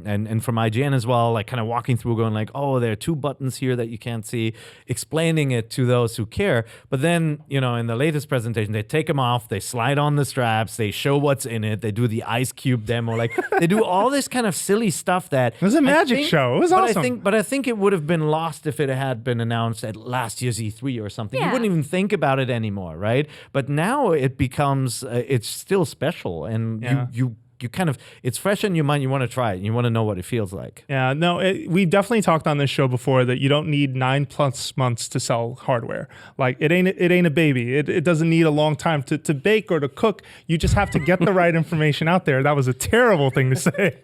D: and from IGN as well, like kind of walking through, going like, oh, there are 2 buttons here that you can't see, explaining it to those who care. But then, in the latest presentation, they take them off, they slide on the straps, they show what's in it, they do the ice cube demo, like they do all this kind of silly stuff that
A: it was a magic show. It was awesome.
D: But I think it would have been lost if it had been announced at last year's E3 or something.
B: Yeah.
D: You wouldn't even think about it anymore, right? But now it becomes, it's still special, and you kind of, it's fresh in your mind. You want to try it. You want to know what it feels like.
A: Yeah, no, we definitely talked on this show before that you don't need 9+ months to sell hardware. Like it ain't a baby. It doesn't need a long time to bake or to cook. You just have to get the right information out there. That was a terrible thing to say,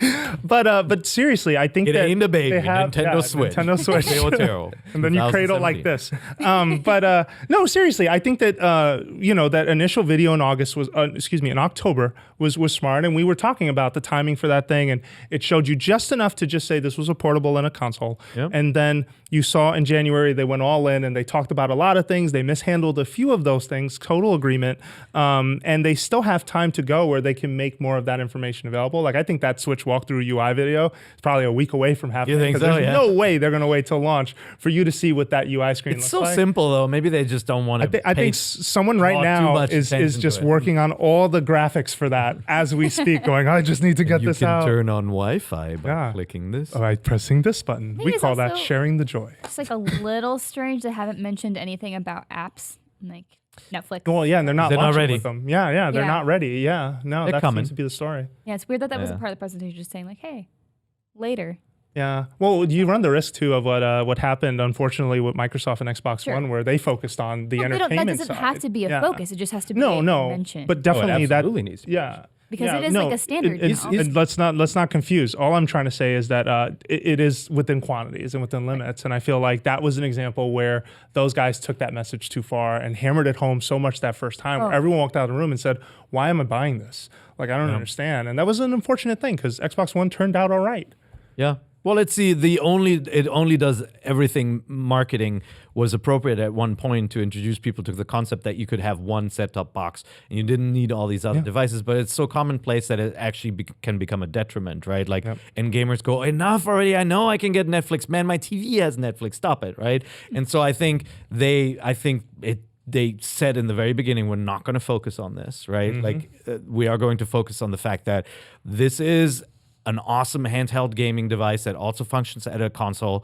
A: but seriously, I think
D: it ain't a baby. Nintendo Switch.
A: Nintendo Switch. And then you cradle like this. No, seriously, I think that that initial video in in October was smart, and we were talking about the timing for that thing, and it showed you just enough to just say this was a portable and a console.
D: Yep.
A: And then you saw in January they went all in and they talked about a lot of things. They mishandled a few of those things, total agreement, and they still have time to go where they can make more of that information available. Like I think that Switch walkthrough UI video is probably a week away from happening.
D: You think so?
A: There's no way they're going to wait till launch for you to see what that UI screen
D: looks
A: like.
D: It's so simple though. Maybe they just don't want to.
A: I think someone right now is just working on all the graphics for that as we speak, going, I just need to get this out.
D: You can turn on Wi-Fi by clicking this.
A: By pressing this button. We call that sharing the joy.
B: It's like a little strange they haven't mentioned anything about apps like Netflix.
A: Well, yeah, and they're not
D: ready
A: with them. Yeah, they're not ready. Yeah, no,
D: they're
A: that
D: coming.
A: seems to be the story.
B: Yeah, it's weird that was a part of the presentation, just saying like, hey, later.
A: Yeah, well, you run the risk too of what happened, unfortunately, with Microsoft and Xbox One, where they focused on the entertainment
B: That doesn't
A: side.
B: have to be a focus; it just has to be a mention.
A: But definitely
C: it absolutely needs to be.
A: Yeah.
B: Because it is like a standard.
A: And let's not confuse. All I'm trying to say is that it is within quantities and within limits. And I feel like that was an example where those guys took that message too far and hammered it home so much that first time where everyone walked out of the room and said, why am I buying this? Like, I don't understand. And that was an unfortunate thing because Xbox One turned out all right.
D: Yeah. Well, let's see. It only does everything marketing was appropriate at one point to introduce people to the concept that you could have one set-top box and you didn't need all these other devices. But it's so commonplace that it actually can become a detriment, right? Like, and gamers go, enough already. I know I can get Netflix. Man, my TV has Netflix. Stop it, right? And so I think they said in the very beginning, we're not going to focus on this, right? Like, we are going to focus on the fact that this is an awesome handheld gaming device that also functions as a console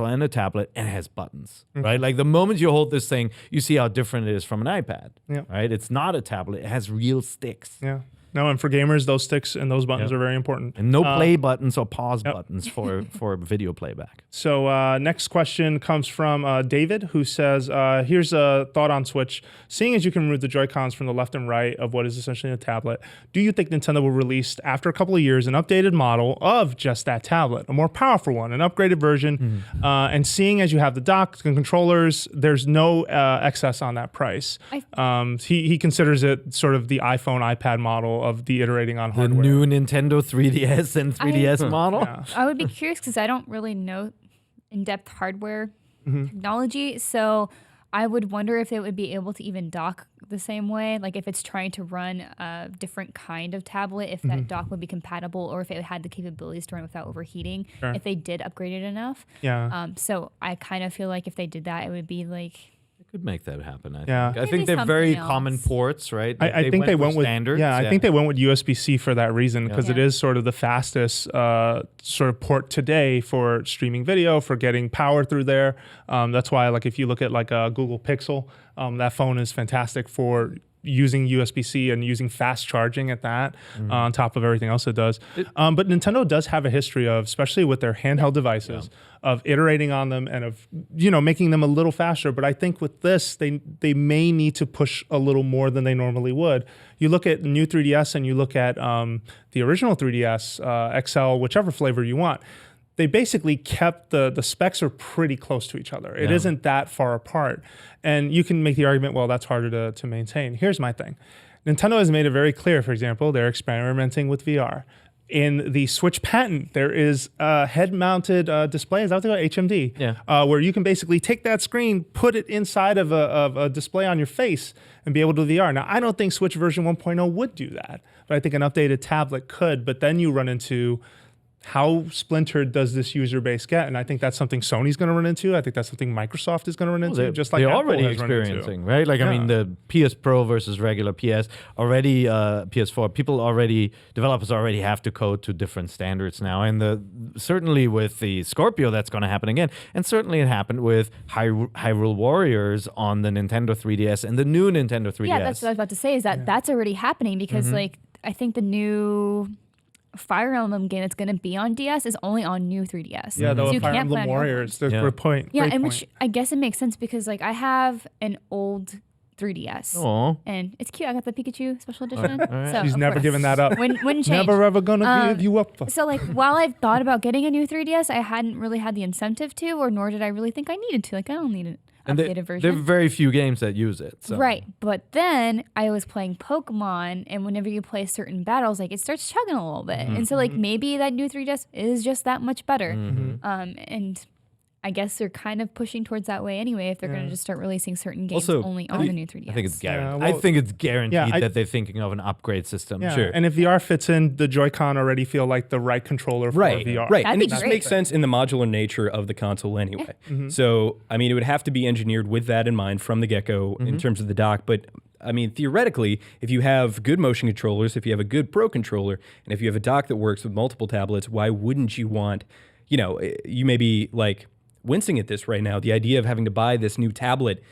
D: and a tablet, and has buttons, right? Like, the moment you hold this thing, you see how different it is from an iPad, right? It's not a tablet. It has real sticks.
A: Yeah. No, and for gamers, those sticks and those buttons are very important.
D: And no play buttons or pause buttons for video playback.
A: So next question comes from David, who says, here's a thought on Switch. Seeing as you can remove the Joy-Cons from the left and right of what is essentially a tablet, do you think Nintendo will release, after a couple of years, an updated model of just that tablet, a more powerful one, an upgraded version? And seeing as you have the dock and controllers, there's no excess on that price. He considers it sort of the iPhone, iPad model of the iterating on hardware.
D: The new Nintendo 3DS and 3DS model?
A: Yeah.
B: I would be curious because I don't really know in-depth hardware technology. So I would wonder if it would be able to even dock the same way. Like, if it's trying to run a different kind of tablet, if that dock would be compatible, or if it had the capabilities to run without overheating, if they did upgrade it enough.
A: Yeah.
B: So I kind of feel like if they did that, it would be like...
D: Could make that happen. I
A: Yeah.
D: think. I think
B: Maybe
D: they're very
B: something
D: common
B: else.
D: ports, right?
A: I think they went with
D: standards.
A: Yeah, I think they went with USB-C for that reason, because it
B: Yeah.
A: is sort of the fastest sort of port today for streaming video, for getting power through there. That's why, like, if you look at like a Google Pixel, that phone is fantastic for using USB-C and using fast charging at that on top of everything else it does. But Nintendo does have a history of, especially with their handheld devices, of iterating on them and of, making them a little faster. But I think with this, they may need to push a little more than they normally would. You look at the new 3DS and you look at the original 3DS, XL, whichever flavor you want. They basically kept the specs are pretty close to each other. It isn't that far apart. And you can make the argument, well, that's harder to maintain. Here's my thing. Nintendo has made it very clear, for example, they're experimenting with VR. In the Switch patent, there is a head-mounted display, is that what they call it? HMD, where you can basically take that screen, put it inside of a display on your face, and be able to do VR. Now, I don't think Switch version 1.0 would do that, but I think an updated tablet could. But then you run into, how splintered does this user base get? And I think that's something Sony's going to run into. I think that's something Microsoft is going to run into, just like
D: they're
A: Apple
D: already
A: has run into.
D: experiencing, right? Like, I mean, the PS Pro versus regular PS already, PS4, developers already have to code to different standards now. And certainly with the Scorpio, that's going to happen again. And certainly it happened with Hyrule Warriors on the Nintendo 3DS and the new Nintendo 3DS.
B: Yeah, that's what I was about to say, is that that's already happening, because like, I think the new Fire Emblem game that's going to be on DS is only on new 3DS.
A: Yeah,
B: so
A: the
B: you
A: Fire
B: can't play
A: Emblem
B: on
A: Warriors. That's
D: Yeah.
A: a great point.
B: Yeah,
A: Great
B: and
A: point.
B: which I guess it makes sense, because like I have an old 3DS.
D: Oh,
B: And it's cute. I got the Pikachu special edition.
D: right.
B: So,
A: She's
B: of
A: never
B: course.
A: given that up.
B: Wouldn't change.
A: Never ever gonna give you up.
B: So like, while I've thought about getting a new 3DS, I hadn't really had the incentive to, or nor did I really think I needed to. Like, I don't need an
D: and
B: updated
D: there
B: version.
D: are very few games that use it. So.
B: Right. But then I was playing Pokemon, and whenever you play certain battles, like, it starts chugging a little bit. And so like, maybe that new 3DS is just that much better. And I guess they're kind of pushing towards that way anyway, if they're going to just start releasing certain games
C: Also,
B: only on the new 3DS.
D: I think it's guaranteed.
A: well,
D: I think it's guaranteed
A: I-
D: that they're thinking of an upgrade system.
A: Yeah.
D: Sure.
A: And if VR fits in, the Joy-Con already feel like the right controller for VR.
C: Right,
B: That'd
C: and
B: be
C: it just
B: great.
C: makes sense in the modular nature of the console anyway. So, I mean, it would have to be engineered with that in mind from the get-go in terms of the dock. But, I mean, theoretically, if you have good motion controllers, if you have a good Pro controller, and if you have a dock that works with multiple tablets, why wouldn't you want, you may be like wincing at this right now, the idea of having to buy this new tablet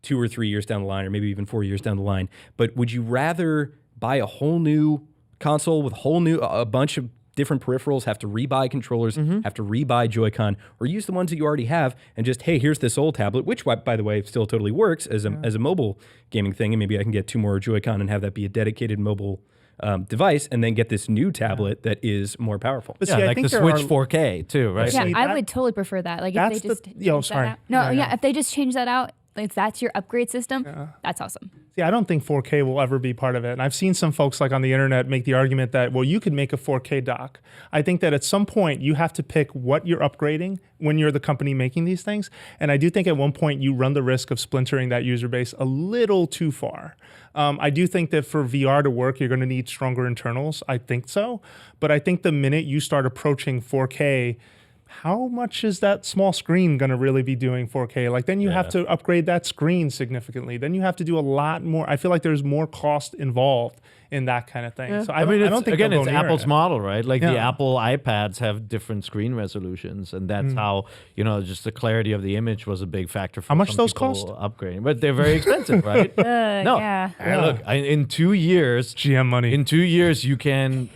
C: 2 or 3 years down the line, or maybe even 4 years down the line. But would you rather buy a whole new console with a bunch of different peripherals, have to rebuy controllers, have to rebuy Joy-Con, or use the ones that you already have and just, hey, here's this old tablet, which, by the way, still totally works as a mobile gaming thing, and maybe I can get 2 more Joy-Con and have that be a dedicated mobile device, and then get this new tablet that is more powerful.
A: But
D: Yeah,
A: see, I
D: like
A: think
D: the
A: there
D: Switch
A: are-
D: 4K too, right?
B: Yeah,
A: See,
B: I
A: that-
B: would totally prefer that. Like, if
A: that's
B: they just
A: the-
B: change
A: yo,
B: that
A: sorry.
B: out. No,
A: Yeah, yeah.
B: if they just change that out that's your upgrade system, that's awesome.
A: See, I don't think 4K will ever be part of it. And I've seen some folks like on the internet make the argument that, well, you could make a 4K dock. I think that at some point you have to pick what you're upgrading when you're the company making these things. And I do think at one point you run the risk of splintering that user base a little too far. I do think that for VR to work, you're going to need stronger internals. I think so. But I think the minute you start approaching 4K, how much is that small screen going to really be doing 4K? Like, then you have to upgrade that screen significantly. Then you have to do a lot more. I feel like there's more cost involved in that kind of thing.
D: Yeah.
A: So I don't think
D: again,
A: they'll
D: it's
A: go near
D: Apple's
A: it.
D: model, right? Like the Apple iPads have different screen resolutions, and that's how just the clarity of the image was a big factor for
A: How much
D: some
A: those
D: people
A: cost?
D: upgrading. But they're very expensive, right? No,
B: Yeah.
D: Hey, look, in 2 years,
A: GM money.
D: In 2 years, you can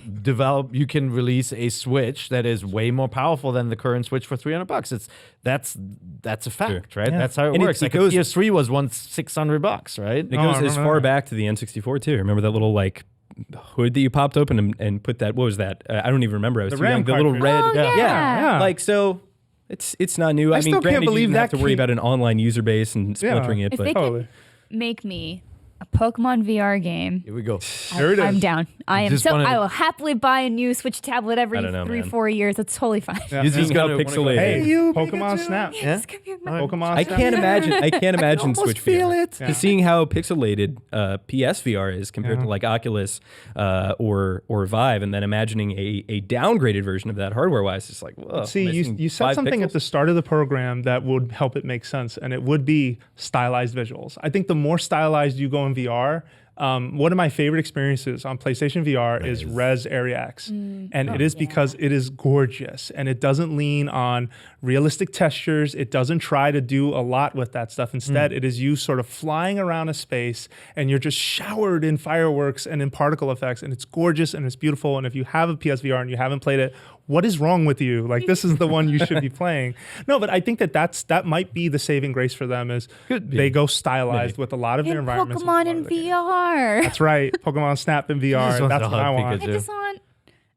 D: release a Switch that is way more powerful than the current Switch for $300. That's a fact, right?
A: Yeah.
D: That's how it
C: And
D: works.
C: it
D: Like
C: goes-
D: a PS3 was once $600, right?
C: It goes as far back to the N64 too. Remember that little like hood that you popped open and put that? What was that? I don't even remember. I was
A: The
C: too young.
A: RAM
C: The little
A: cartridge.
C: red.
B: Oh, yeah.
C: Like so. It's not new. I
A: still
C: mean,
A: can't
C: granted,
A: believe
C: you didn't have
A: that
C: to worry
A: key-
C: about an online user base and splintering it,
B: If
C: but
B: they
A: Totally.
B: can make me a Pokemon VR game,
D: Here we go.
A: There it is.
B: I'm down. I will happily buy a new Switch tablet every
C: I don't know,
B: 3-4 years. That's totally fine.
A: Yeah.
C: This is how
D: gonna-
C: pixelated.
A: Hey,
D: you,
A: Pokemon
D: Pikachu.
A: Snap.
B: Yes, come here, my
A: Pokemon
C: I
A: Snap.
C: can't imagine. I can't imagine
D: almost
C: Switch
D: feel
C: VR.
D: it.
C: To seeing how pixelated PS VR is compared to like Oculus or Vive, and then imagining a downgraded version of that hardware-wise, it's like, whoa.
A: See,
C: missing
A: you said
C: 5
A: something at
C: pixels?
A: the start of the program that would help it make sense, and it would be stylized visuals. I think the more stylized you go in VR, one of my favorite experiences on PlayStation VR is Res Area X. And it is because it is gorgeous and it doesn't lean on realistic textures. It doesn't try to do a lot with that stuff. Instead, it is you sort of flying around a space and you're just showered in fireworks and in particle effects. And it's gorgeous and it's beautiful. And if you have a PSVR and you haven't played it, what is wrong with you? Like, this is the one you should be playing. No, but I think that might be the saving grace for them is they go stylized with a lot of their
B: And
A: environments.
B: Pokemon in VR.
A: That's right. Pokemon Snap in VR.
D: want
A: That's
D: to
A: what I
D: hug
A: want.
D: Pikachu.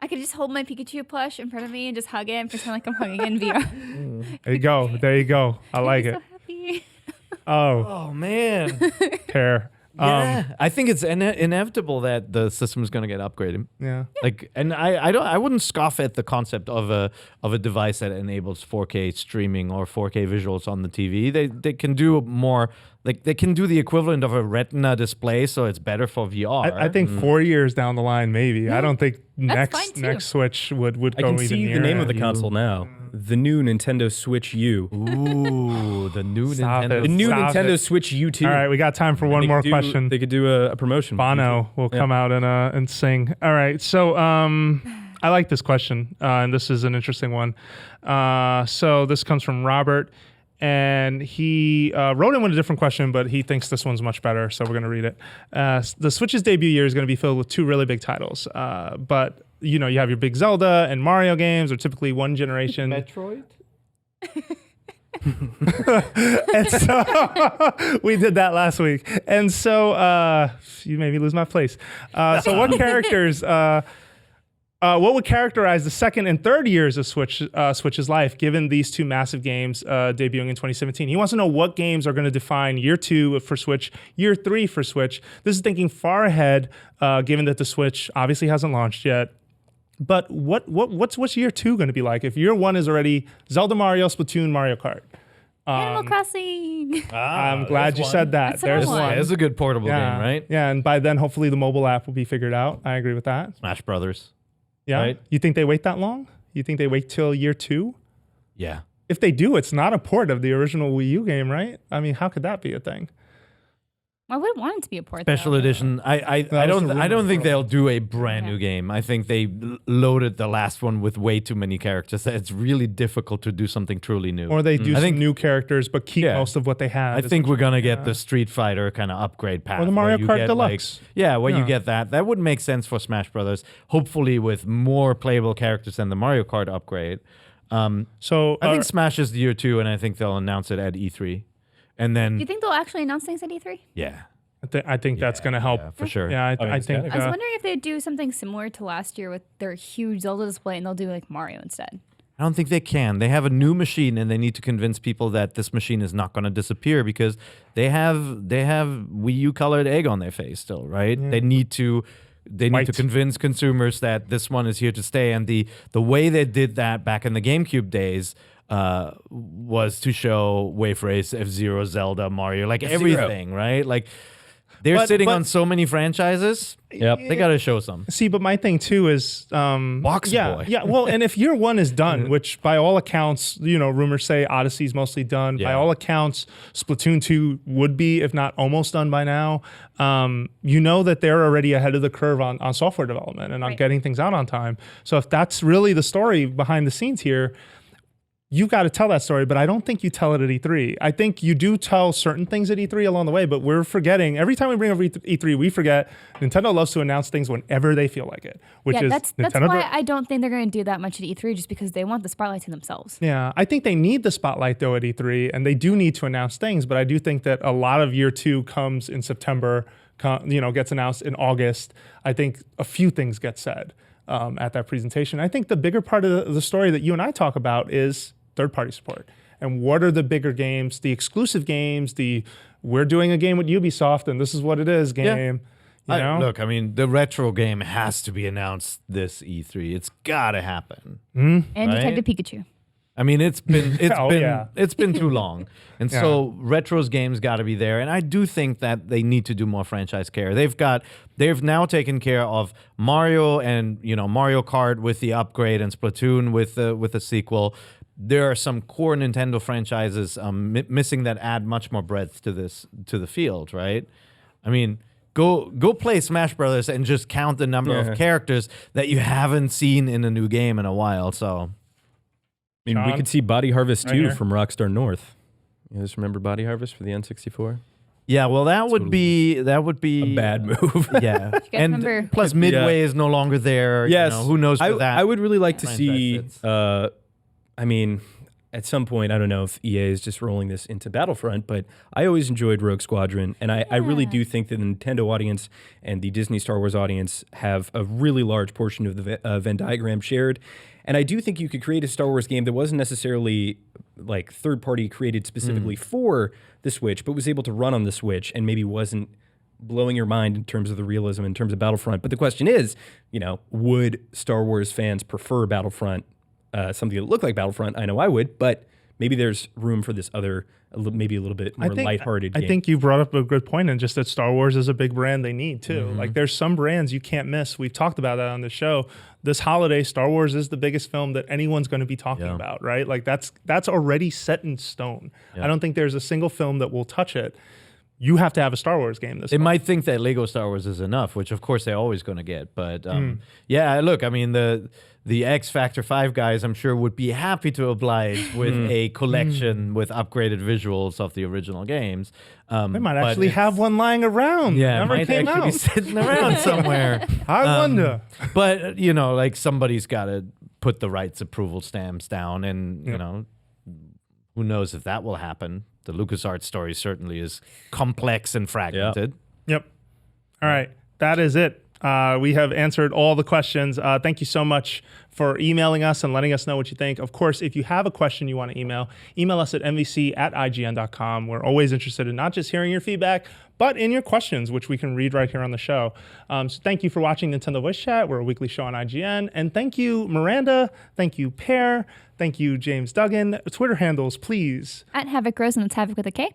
B: I could just hold my Pikachu plush in front of me and just hug it and pretend like I'm hugging it in VR.
A: There you go. There you go. I like
B: I'm
A: it.
B: so happy.
A: Oh,
D: Oh man.
A: pair.
D: Yeah, I think it's inevitable that the system is going to get upgraded.
A: Yeah.
D: Like, and I wouldn't scoff at the concept of a device that enables 4K streaming or 4K visuals on the TV. They can do more. Like, they can do the equivalent of a Retina display, so it's better for VR.
A: I think 4 years down the line, maybe. I don't think
B: fine,
A: next
B: too.
A: Switch would
C: I
A: go
C: can
A: even
C: see
A: near
C: the name
A: it.
C: of the console now. The new Nintendo Switch U.
D: Ooh, the new
A: Stop
D: Nintendo.
A: it.
C: The new
A: Stop
C: Nintendo
A: it.
C: Switch U2.
A: All right, we got time for one more question.
C: They could do a promotion.
A: Bono will come out and sing. All right, so I like this question, and this is an interesting one. So this comes from Robert, and he wrote in with a different question, but he thinks this one's much better, so we're going to read it. The Switch's debut year is going to be filled with 2 really big titles, but you have your big Zelda and Mario games, are typically one generation.
D: Metroid?
A: And so we did that last week. And so you made me lose my place. So what characters, what would characterize the second and third years of Switch's life, given these 2 massive games debuting in 2017? He wants to know what games are going to define year 2 for Switch, year 3 for Switch. This is thinking far ahead, given that the Switch obviously hasn't launched yet. But what's year 2 going to be like? If year 1 is already Zelda, Mario, Splatoon, Mario Kart.
B: Animal Crossing.
A: I'm glad you said that.
B: That's what I
A: There's
B: want.
A: one.
D: It's a good portable
A: Yeah.
D: game, right?
A: Yeah, and by then, hopefully, the mobile app will be figured out. I agree with that.
D: Smash Brothers.
A: Yeah.
D: Right.
A: You think they wait that long? You think they wait till year 2?
D: Yeah.
A: If they do, it's not a port of the original Wii U game, right? I mean, how could that be a thing?
B: I would want it to be a port.
D: Special
B: though.
D: edition. I
A: was the
D: don't
A: rumor
D: think
A: for
D: they'll do a brand
B: Yeah.
D: new game. I think they loaded the last one with way too many characters. It's really difficult to do something truly new.
A: Or they do
D: I
A: some
D: think-
A: new characters, but keep
D: Yeah.
A: most of what they had.
D: I think we're gonna get the Street Fighter kind of upgrade path.
A: Or the
D: where
A: Mario
D: you
A: Kart
D: get,
A: Deluxe.
D: where
A: Yeah.
D: you get that. That would make sense for Smash Brothers. Hopefully, with more playable characters than the Mario Kart upgrade.
A: So
D: I think Smash is year 2, and I think they'll announce it at E3, and then
B: Do you think they'll actually announce things at E3?
D: yeah,
A: I think that's going to help.
D: yeah, for sure.
A: Yeah, I
C: it's
A: think.
C: gotta
B: I was wondering if they'd do something similar to last year with their huge Zelda display and they'll do like Mario instead.
D: I don't think they can. They have a new machine, and they need to convince people that this machine is not going to disappear because they have Wii U colored egg on their face still, right?
A: Yeah.
D: They need to convince consumers that this one is here to stay. And the way they did that back in the GameCube days was to show Wave Race, F-Zero, Zelda, Mario, like everything, right? Like they're sitting on so many franchises.
C: Yep.
D: They got to show some.
A: See, but my thing too is,
D: Box Boy.
A: Yeah. Well, and if year one is done, which by all accounts, rumors say Odyssey's mostly done.
D: Yeah.
A: By all accounts, Splatoon 2 would be, if not almost done by now. That they're already ahead of the curve on software development and on getting things out on time. So if that's really the story behind the scenes here, you've got to tell that story, but I don't think you tell it at E3. I think you do tell certain things at E3 along the way, but we're forgetting. Every time we bring up E3, we forget Nintendo loves to announce things whenever they feel like it, which is
B: that's why I don't think they're going to do that much at E3, just because they want the spotlight to themselves.
A: Yeah, I think they need the spotlight, though, at E3, and they do need to announce things, but I do think that a lot of year two comes in September, gets announced in August. I think a few things get said at that presentation. I think the bigger part of the story that you and I talk about is third-party support. And what are the bigger games, the exclusive games, we're doing a game with Ubisoft and this is what it is game.
D: Yeah. Look, I mean, the retro game has to be announced this E3. It's got to happen.
B: And Detective Pikachu.
D: I mean, it's been too long. And so Retro's games got to be there. And I do think that they need to do more franchise care. They've now taken care of Mario and, Mario Kart with the upgrade and Splatoon with the sequel. There are some core Nintendo franchises missing that add much more breadth to the field, right? I mean, go play Smash Brothers and just count the number of characters that you haven't seen in a new game in a while. So,
C: I mean, we could see Body Harvest 2 from Rockstar North. You guys remember Body Harvest for the N64?
D: Yeah, well, that would be
C: a bad move.
D: Yeah, and plus Midway is no longer there.
C: Yes,
D: who knows where that?
C: I would really like to see. I mean, at some point, I don't know if EA is just rolling this into Battlefront, but I always enjoyed Rogue Squadron, and I really do think that the Nintendo audience and the Disney Star Wars audience have a really large portion of the Venn diagram shared. And I do think you could create a Star Wars game that wasn't necessarily like third-party created specifically for the Switch, but was able to run on the Switch and maybe wasn't blowing your mind in terms of the realism, in terms of Battlefront. But the question is, would Star Wars fans prefer Battlefront? Something that looked like Battlefront, I know I would, but maybe there's room for this other, maybe a little bit more lighthearted game.
A: I think you brought up a good point, and just that Star Wars is a big brand they need too. Like there's some brands you can't miss. We've talked about that on the show. This holiday, Star Wars is the biggest film that anyone's going to be talking about, right? Like that's already set in stone. I don't think there's a single film that will touch it. You have to have a Star Wars game this
D: They
A: month.
D: might think that Lego Star Wars is enough, which of course they're always going to get. But look, I mean, the X Factor 5 guys, I'm sure, would be happy to oblige with a collection with upgraded visuals of the original games.
A: They might actually have one lying around.
D: Yeah, it
A: Never
D: might
A: came
D: actually
A: out.
D: be sitting around somewhere.
A: I wonder.
D: But, like somebody's got to put the rights approval stamps down, and, who knows if that will happen. The LucasArts story certainly is complex and fragmented.
A: Yep. All right. That is it. We have answered all the questions. Thank you so much for emailing us and letting us know what you think. Of course, if you have a question you want to email us at mvc@ign.com. We're always interested in not just hearing your feedback, but in your questions, which we can read right here on the show. So thank you for watching Nintendo Voice Chat. We're a weekly show on IGN. And thank you, Miranda. Thank you, Pear. Thank you, James Duggan. Twitter handles, please.
B: At Havoc Rose, and it's Havoc with a K.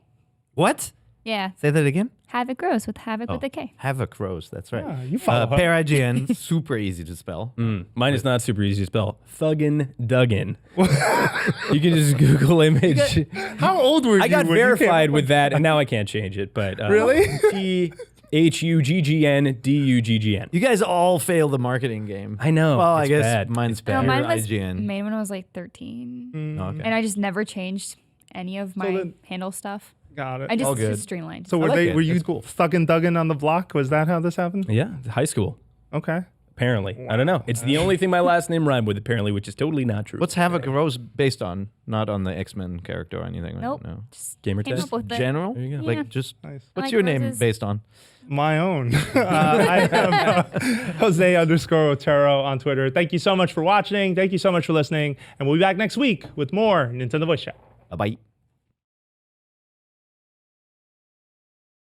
D: What?
B: Yeah.
D: Say that again?
B: Havoc Rose with Havoc with a K.
D: Havoc Rose, that's right.
A: Yeah, you follow her.
D: Pear IGN, super easy to spell.
C: Mine is not super easy to spell. Thuggin Duggan. You can just Google image.
A: How old were you?
C: I got
A: when you
C: verified
A: came
C: with that, and now I can't change it. But
A: Really?
C: THUGGN.
D: You guys all fail the marketing game.
C: I know.
D: Well, I
C: it's
D: guess
C: bad.
D: mine's
C: It's
D: bad.
B: No, mine was
D: IGN.
B: made when I was like 13.
D: Okay.
B: And I just never changed any of my handle stuff.
A: Got it.
B: I just,
D: All good.
B: just streamlined.
A: So
C: I like it.
A: were you
C: It's cool.
A: thuggin' Duggan on the block? Was that how this happened?
C: Yeah, high school.
A: Okay.
C: Apparently. I don't know. It's the only thing my last name rhymed with, apparently, which is totally not true.
D: What's Havoc Rose based on? Not on the X-Men character or anything, right?
B: Nope.
D: No.
B: Just
C: Gamer
B: came
C: test?
B: up with it.
D: General?
C: There you go.
B: Yeah.
D: Like, just,
A: Nice.
D: what's
B: like
D: your name
B: roses.
D: based on?
A: My own. I am Jose_Otero on Twitter. Thank you so much for watching. Thank you so much for listening. And we'll be back next week with more Nintendo Voice Chat.
D: Bye-bye.